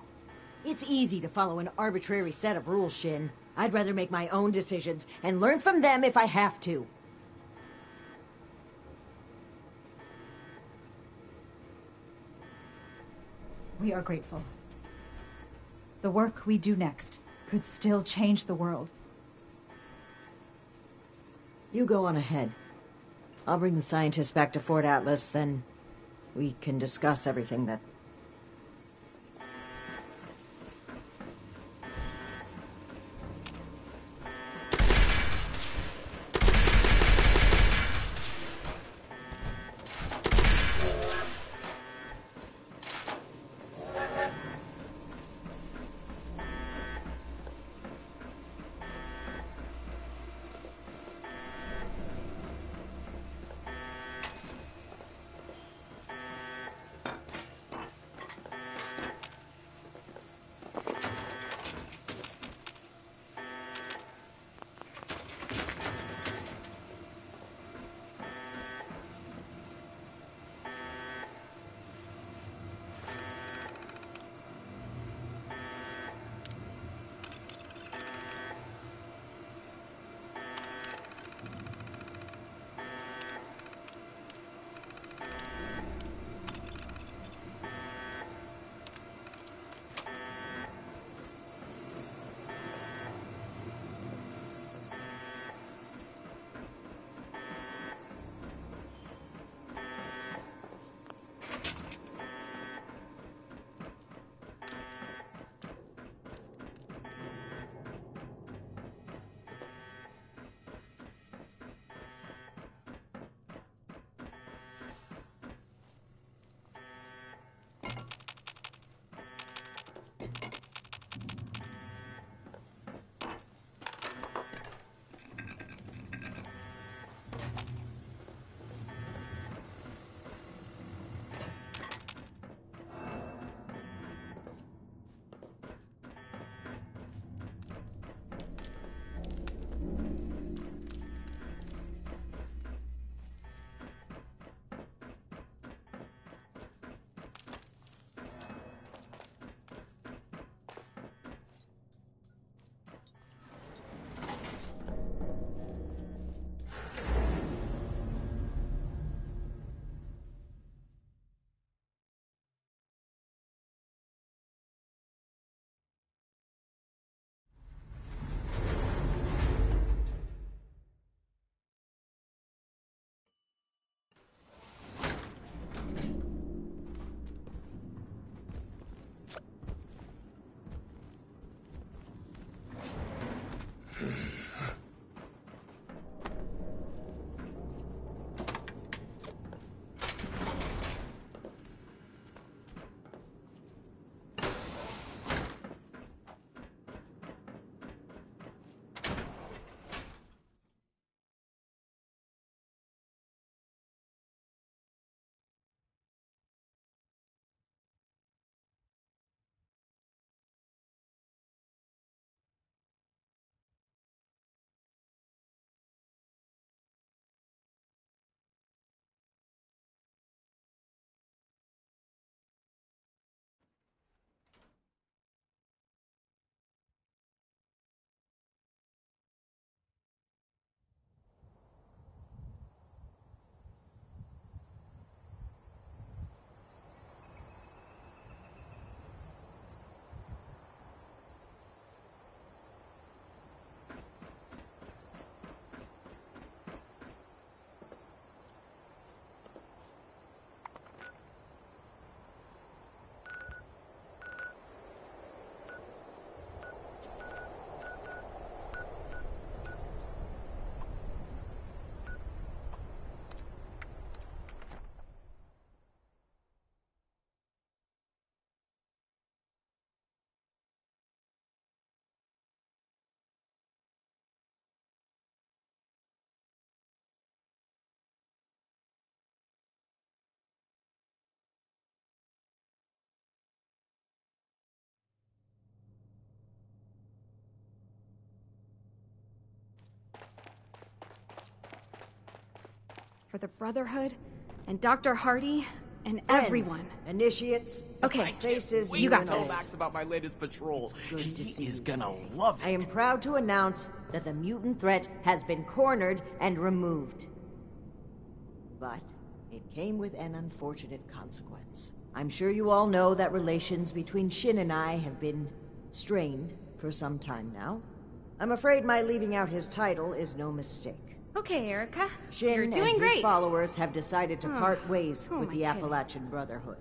It's easy to follow an arbitrary set of rules, Shin. I'd rather make my own decisions and learn from them if I have to. We are grateful. The work we do next could still change the world. You go on ahead. I'll bring the scientists back to Fort Atlas, then we can discuss everything that... For the Brotherhood, and Dr. Hardy, and Friends, everyone. Initiates, Okay, faces, you got Tell this. Max about my latest patrol. Good to see He's you gonna today. love it. I am proud to announce that the mutant threat has been cornered and removed. But it came with an unfortunate consequence. I'm sure you all know that relations between Shin and I have been strained for some time now. I'm afraid my leaving out his title is no mistake. Okay, Erica. Shin You're doing and his great. followers have decided to Oh, part ways who am with I the kidding? Appalachian Brotherhood.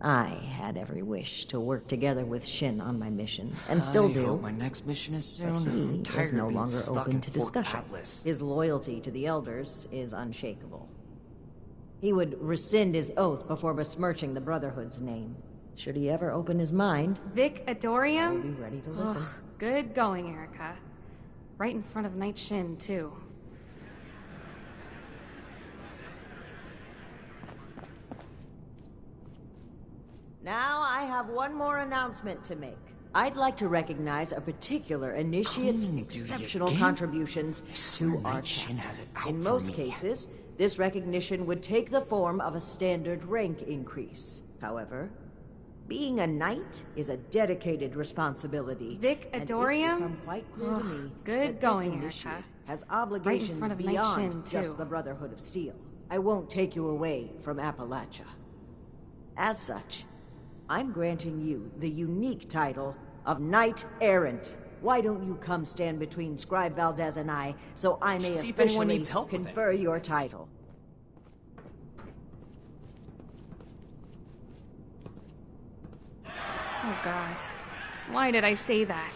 I had every wish to work together with Shin on my mission, and still I do. hope my next mission is But soon. I'm he tired is no of being longer stuck open in to Fort discussion. Atlas. His loyalty to the Elders is unshakable. He would rescind his oath before besmirching the Brotherhood's name. Should he ever open his mind, Vic Adorium? I will be ready to listen. Ugh, good going, Erica. Right in front of Night Shin, too. Now I have one more announcement to make. I'd like to recognize a particular initiate's Cleaning duty exceptional again? contributions I swear to our Night Shin chapter. has it out In for most me. cases, this recognition would take the form of a standard rank increase. However, being a knight is a dedicated responsibility. Vic and it's Adorium? become quite clear to Ugh, me good that going, this initiate Erica. has Right in obligations front of Night beyond Shin, just too. the Brotherhood of Steel. I won't take you away from Appalachia. As such, I'm granting you the unique title of Knight Errant. Why don't you come stand between Scribe Valdez and I so I may See if anyone officially needs help with it. confer your title? Oh, God. Why did I say that?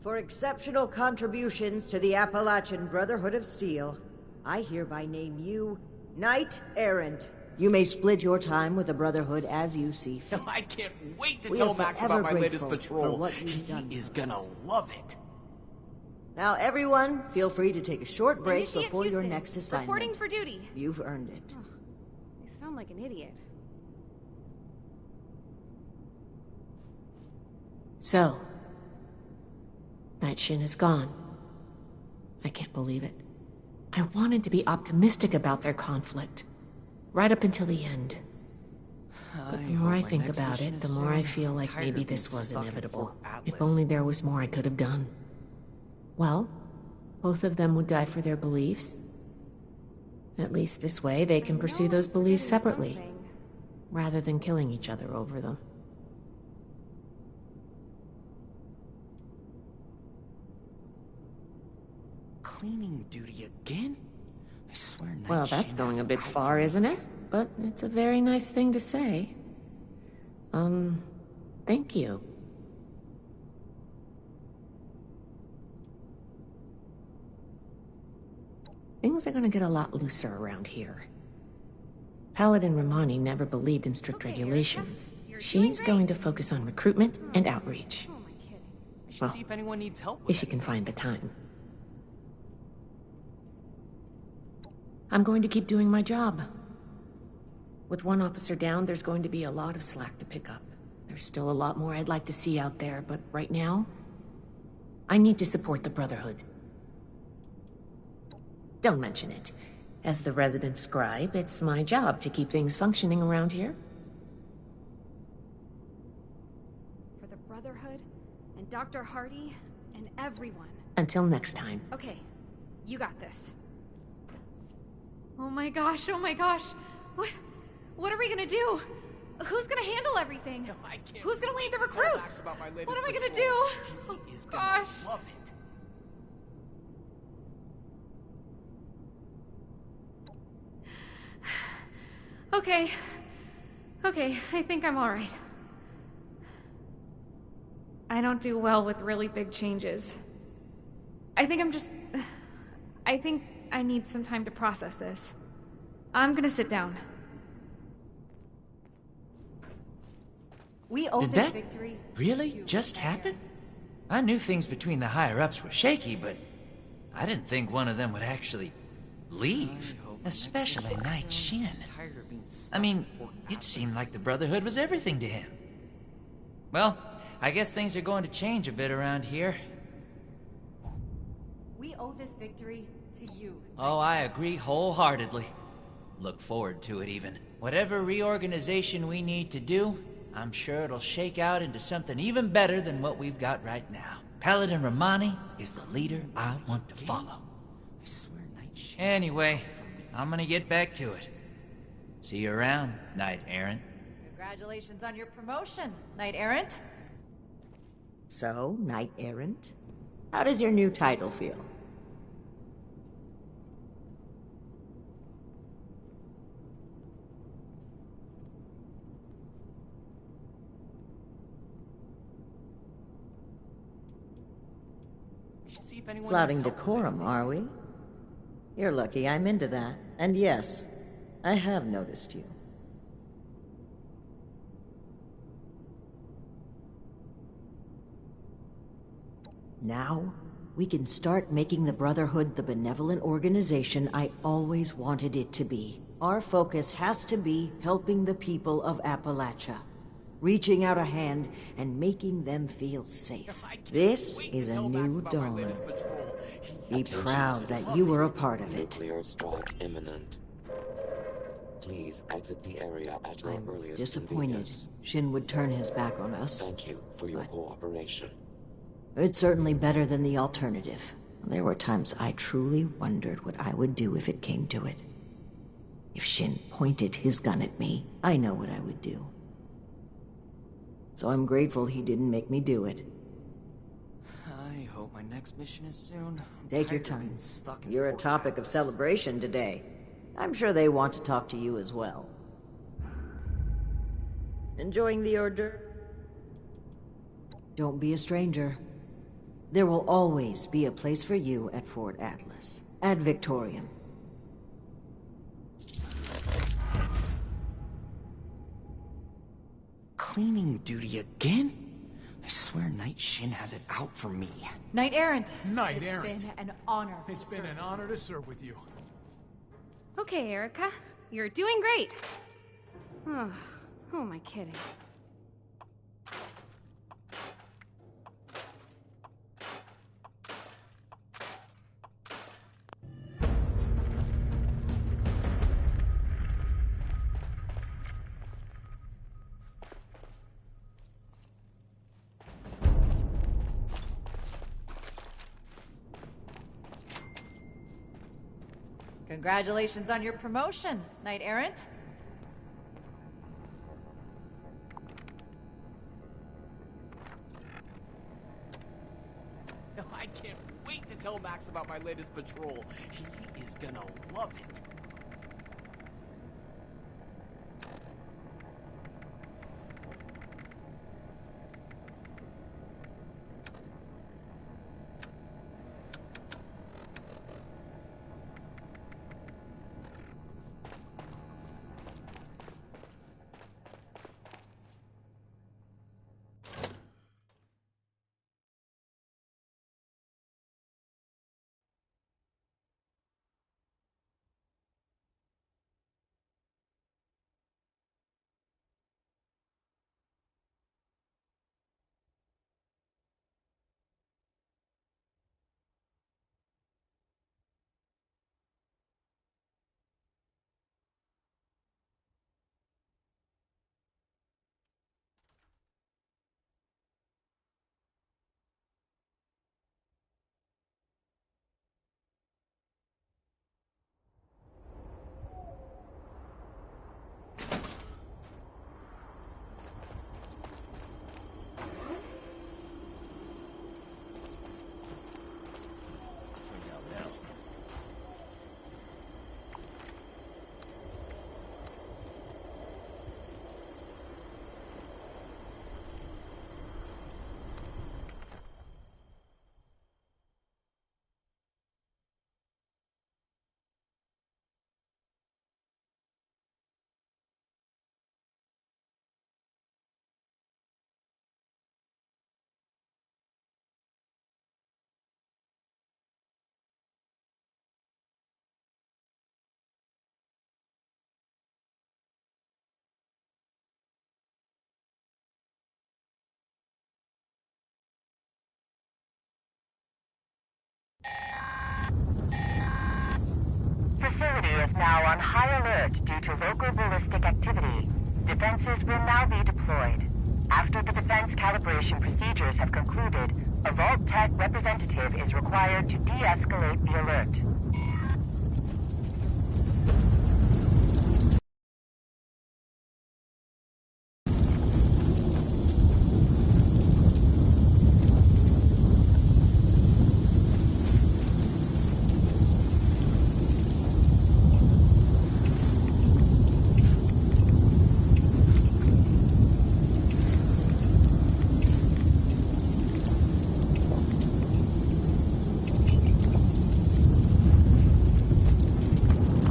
For exceptional contributions to the Appalachian Brotherhood of Steel, I hereby name you Knight Errant. You may split your time with the Brotherhood as you see fit. I can't wait to We tell are Max forever about my latest grateful patrol. for what you've done He is for gonna us. love it. Now, everyone, feel free to take a short break Initiate before your Houston. next assignment. Reporting for duty. You've earned it. I sound like an idiot. So, Night Shin is gone. I can't believe it. I wanted to be optimistic about their conflict, right up until the end. But the more I think about it, the more I feel like maybe this was inevitable. If only there was more I could have done. Well, both of them would die for their beliefs. At least this way, they can pursue those beliefs separately, rather than killing each other over them. Cleaning duty again? I swear Night Well, that's Shin going has a it bit out far, for me. isn't it? But it's a very nice thing to say. Thank you. Things are gonna get a lot looser around here. Paladin Romani never believed in strict regulations. She's going to focus on recruitment and outreach. I should Well, see if anyone needs help with if she can find the time. I'm going to keep doing my job. With one officer down, there's going to be a lot of slack to pick up. There's still a lot more I'd like to see out there, but right now, I need to support the Brotherhood. Don't mention it. As the resident scribe, it's my job to keep things functioning around here. For the Brotherhood, and Dr. Hardy, and everyone. Until next time. Okay, you got this. Oh my gosh, oh my gosh. What are we gonna do? Who's gonna handle everything? Who's gonna lead the recruits? What am I gonna do? Oh gosh. Love it. Okay. Okay, I think I'm alright. I don't do well with really big changes. I think I need some time to process this. I'm gonna sit down. We owe Did this that victory. really just happen? I knew things between the higher-ups were shaky, but I didn't think one of them would actually leave, especially Night Shin. I mean, it seemed like the Brotherhood was everything to him. Well, I guess things are going to change a bit around here. We owe this victory to you. Oh, I agree wholeheartedly. Look forward to it, even. Whatever reorganization we need to do, I'm sure it'll shake out into something even better than what we've got right now. Paladin Romani is the leader I want to follow. I swear Night Anyway, I'm gonna get back to it. See you around, Knight Errant. Congratulations on your promotion, Knight Errant. So, Knight Errant, how does your new title feel? Flouting decorum, are we? You're lucky I'm into that. And yes, I have noticed you. Now, we can start making the Brotherhood the benevolent organization I always wanted it to be. Our focus has to be helping the people of Appalachia, reaching out a hand and making them feel safe. This is a new dawn. Be proud that you were a part of it. Nuclear strike imminent. Please exit the area at your earliest Disappointed convenience. Shin would turn his back on us. Thank you for your cooperation. It's certainly better than the alternative. There were times I truly wondered what I would do if it came to it. If Shin pointed his gun at me, I know what I would do. So I'm grateful he didn't make me do it. I hope my next mission is soon. Take your time. You're a topic of celebration today. I'm sure they want to talk to you as well. Enjoying the hors d'oeuvre? Don't be a stranger. There will always be a place for you at Fort Atlas. Ad Victoriam. Cleaning duty again? I swear Night Shin has it out for me. Knight Errant. Knight Errant. It's been an honor. It's been an honor to serve with you. Okay, Erica. You're doing great. Oh, who am I kidding? Congratulations on your promotion, Knight Errant. I can't wait to tell Max about my latest patrol. He is gonna love it. is now on high alert due to local ballistic activity. Defenses will now be deployed. After the defense calibration procedures have concluded, a Vault Tech representative is required to de-escalate the alert.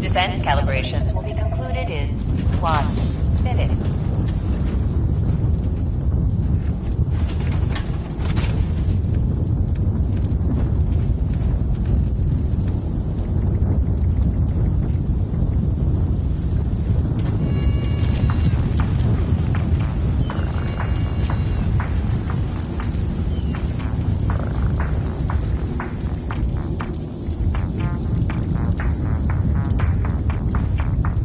Defense calibrations will be concluded in 1 minute.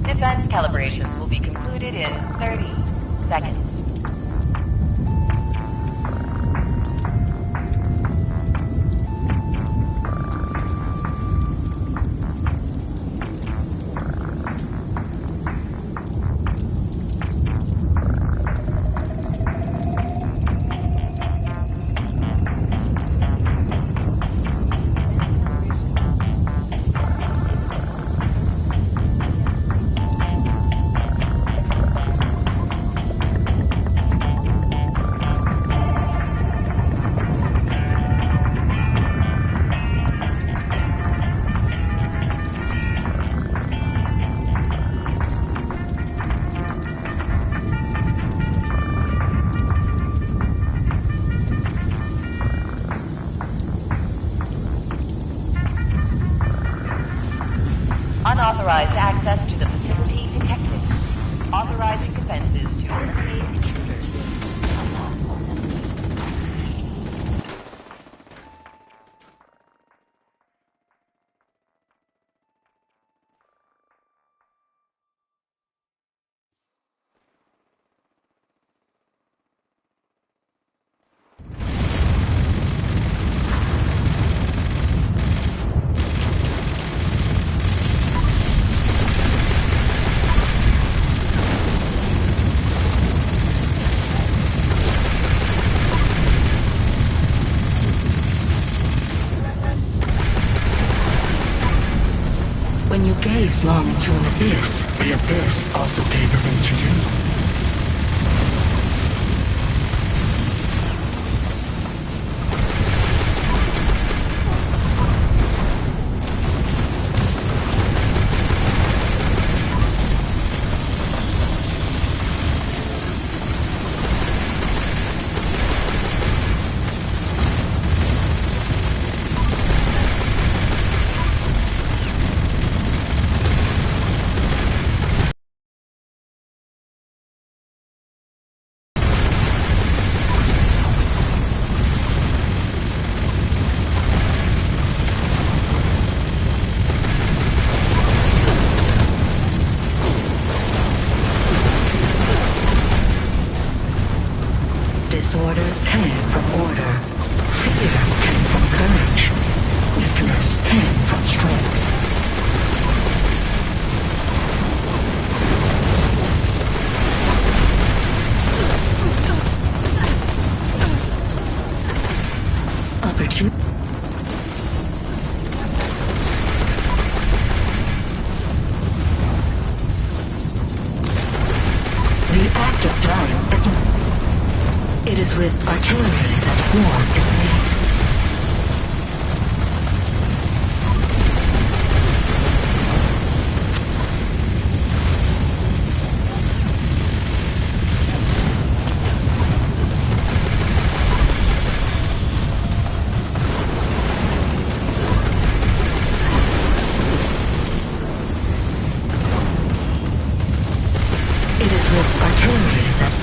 Defense calibrations will be concluded in 30 seconds. Unauthorized access to the facility detected. Authorizing defenses to eliminate intruders. When you gaze long into an abyss, the abyss also gazes into you. Disorder came from order. Fear came from courage. Weakness came from strength. Opportunity. The act of dying is... It is with artillery that war is made. It is with artillery that...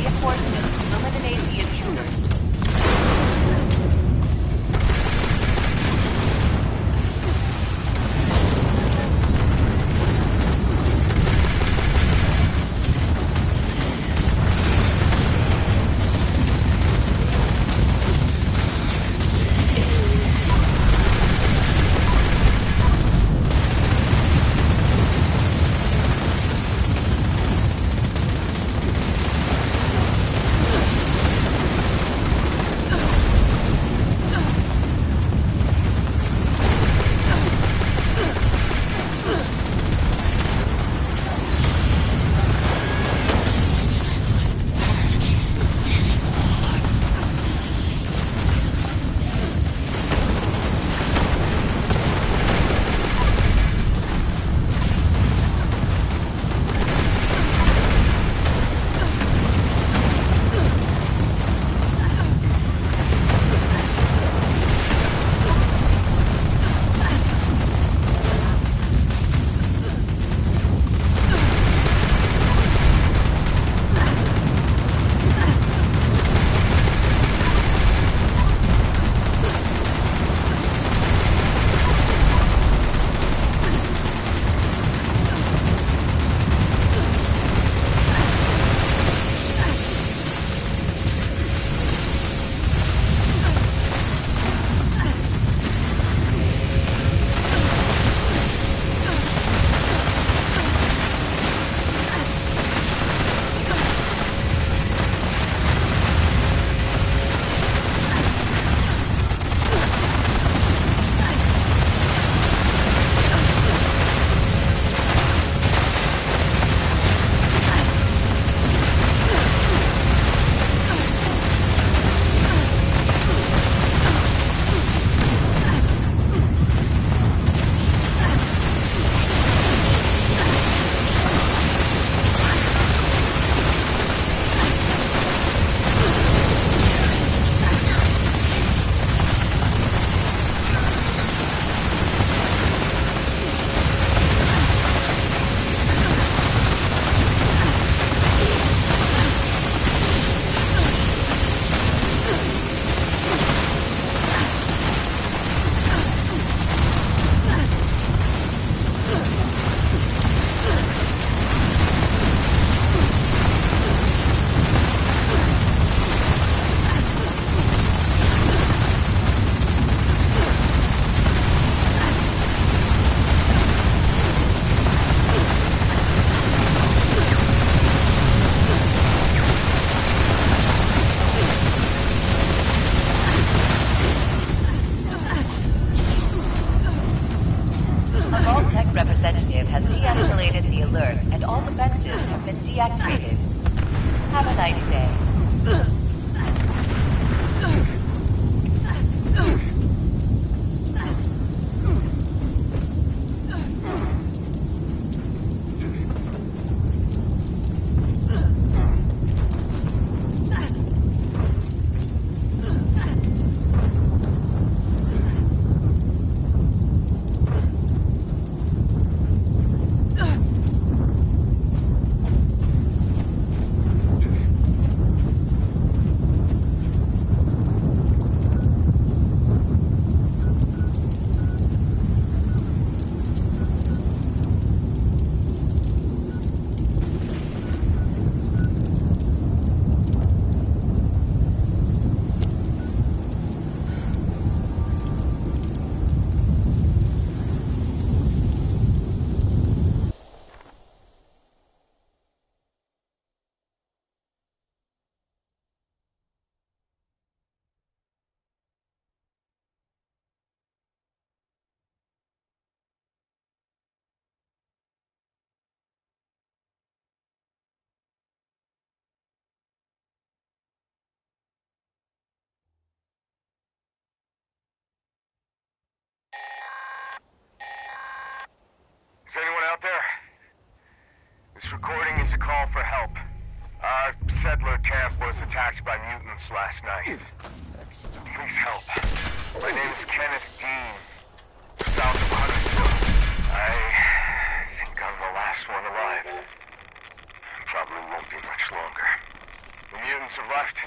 reinforcements to eliminate the intruders. Representative has de-escalated the alert and all defenses have been deactivated. Have a nice day. Is anyone out there? This recording is a call for help. Our settler camp was attacked by mutants last night. Please help. My name is Kenneth Dean, south of Huntersville. I think I'm the last one alive. Probably won't be much longer. We mutants are left.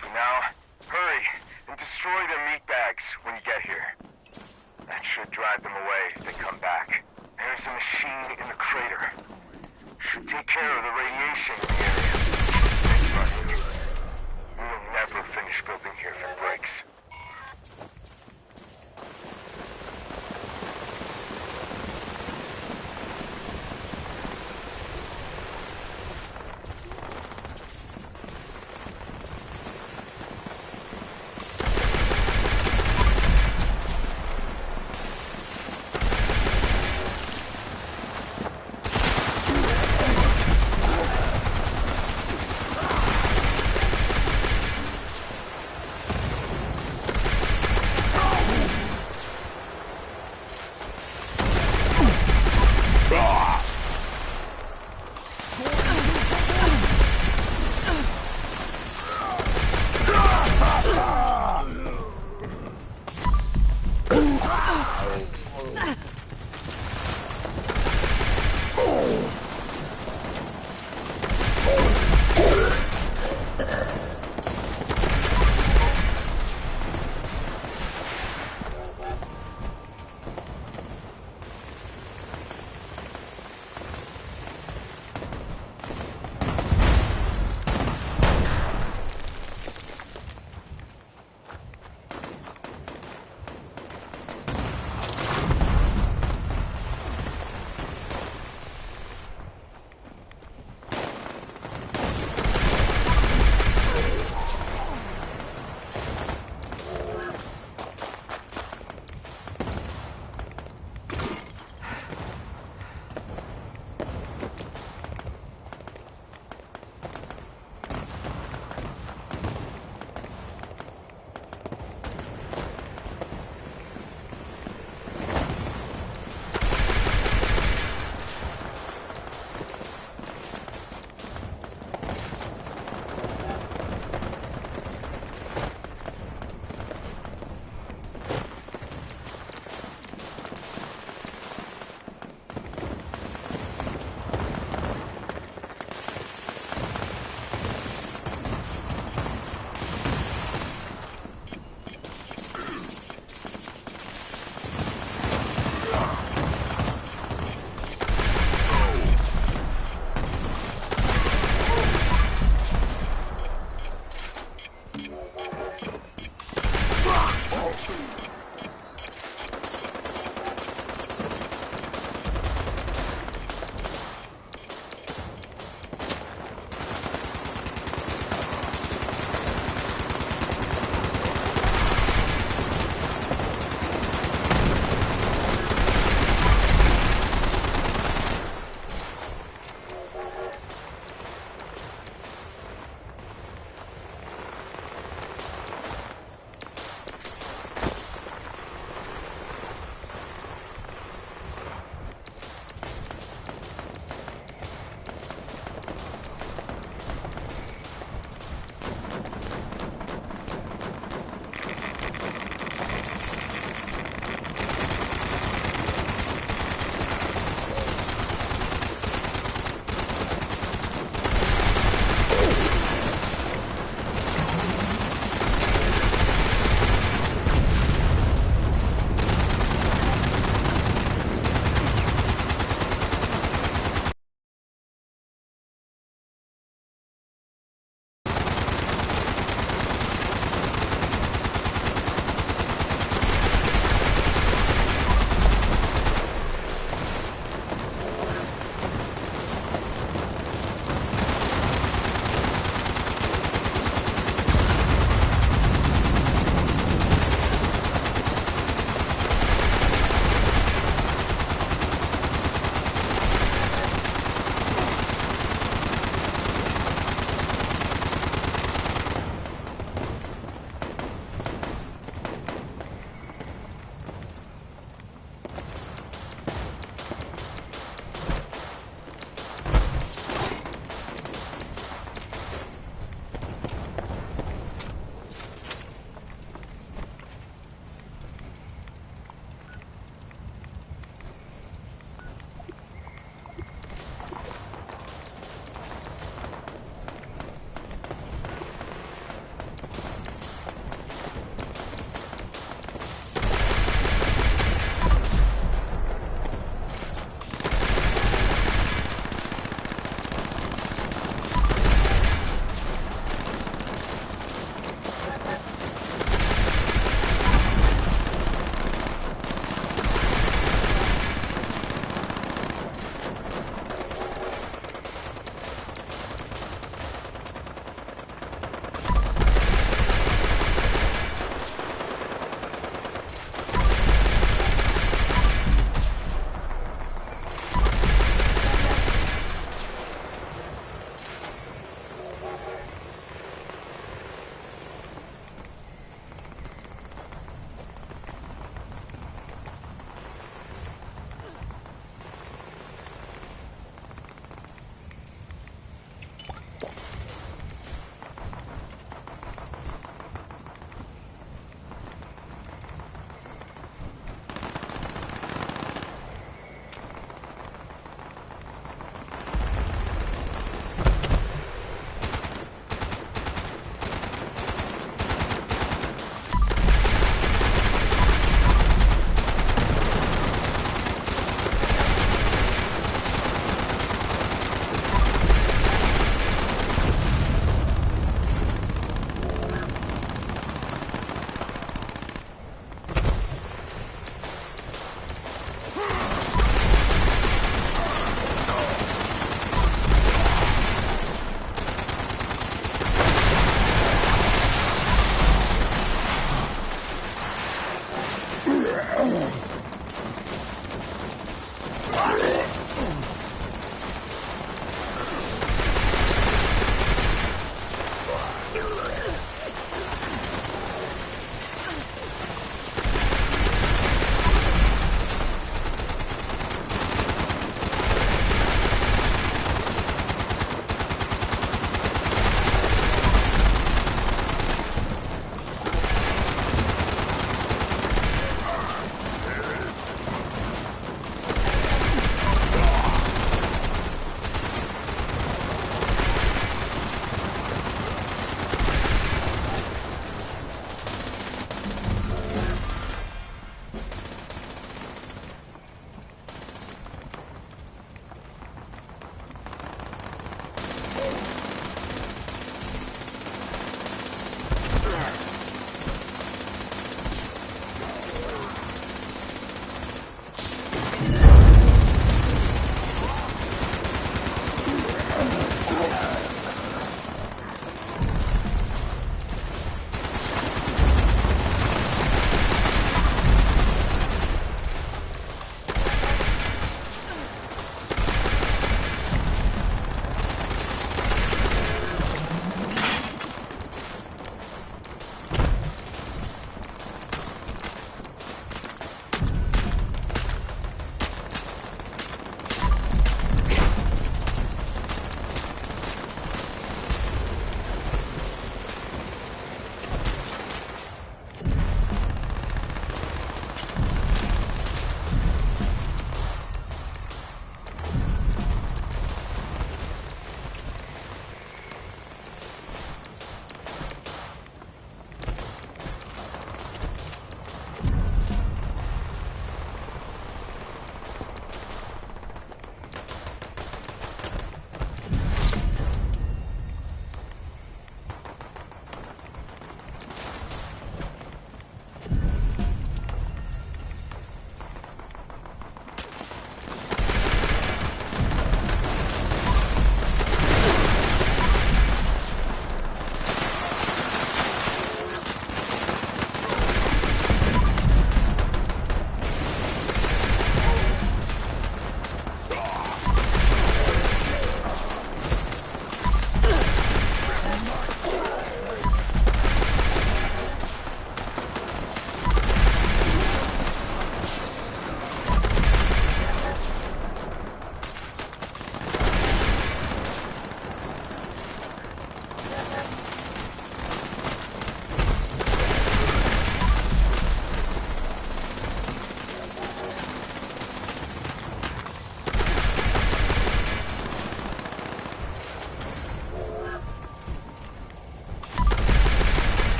For now, hurry and destroy their meat bags when you get here. That should drive them away if they come back. There's a machine in the crater. Should take care of the radiation in the area. Thanks, Brotherhood. We will never finish building here if it breaks.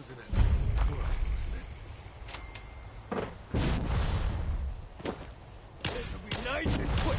Losing it. Losing it. This will be nice and quick.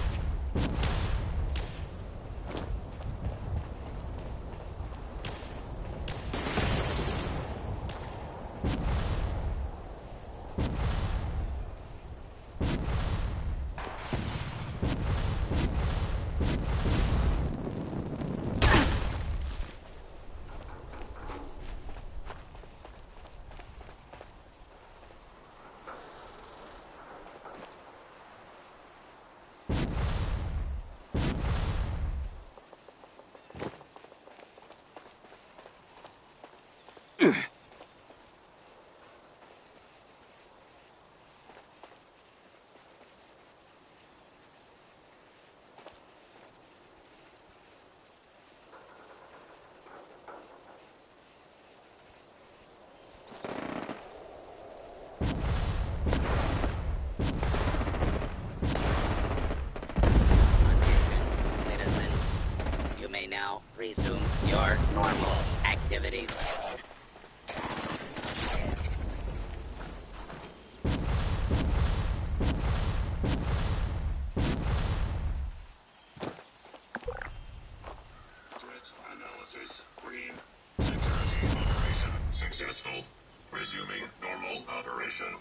Now resume your normal activities. Threat analysis. Green. Security operation successful. Resuming normal operation.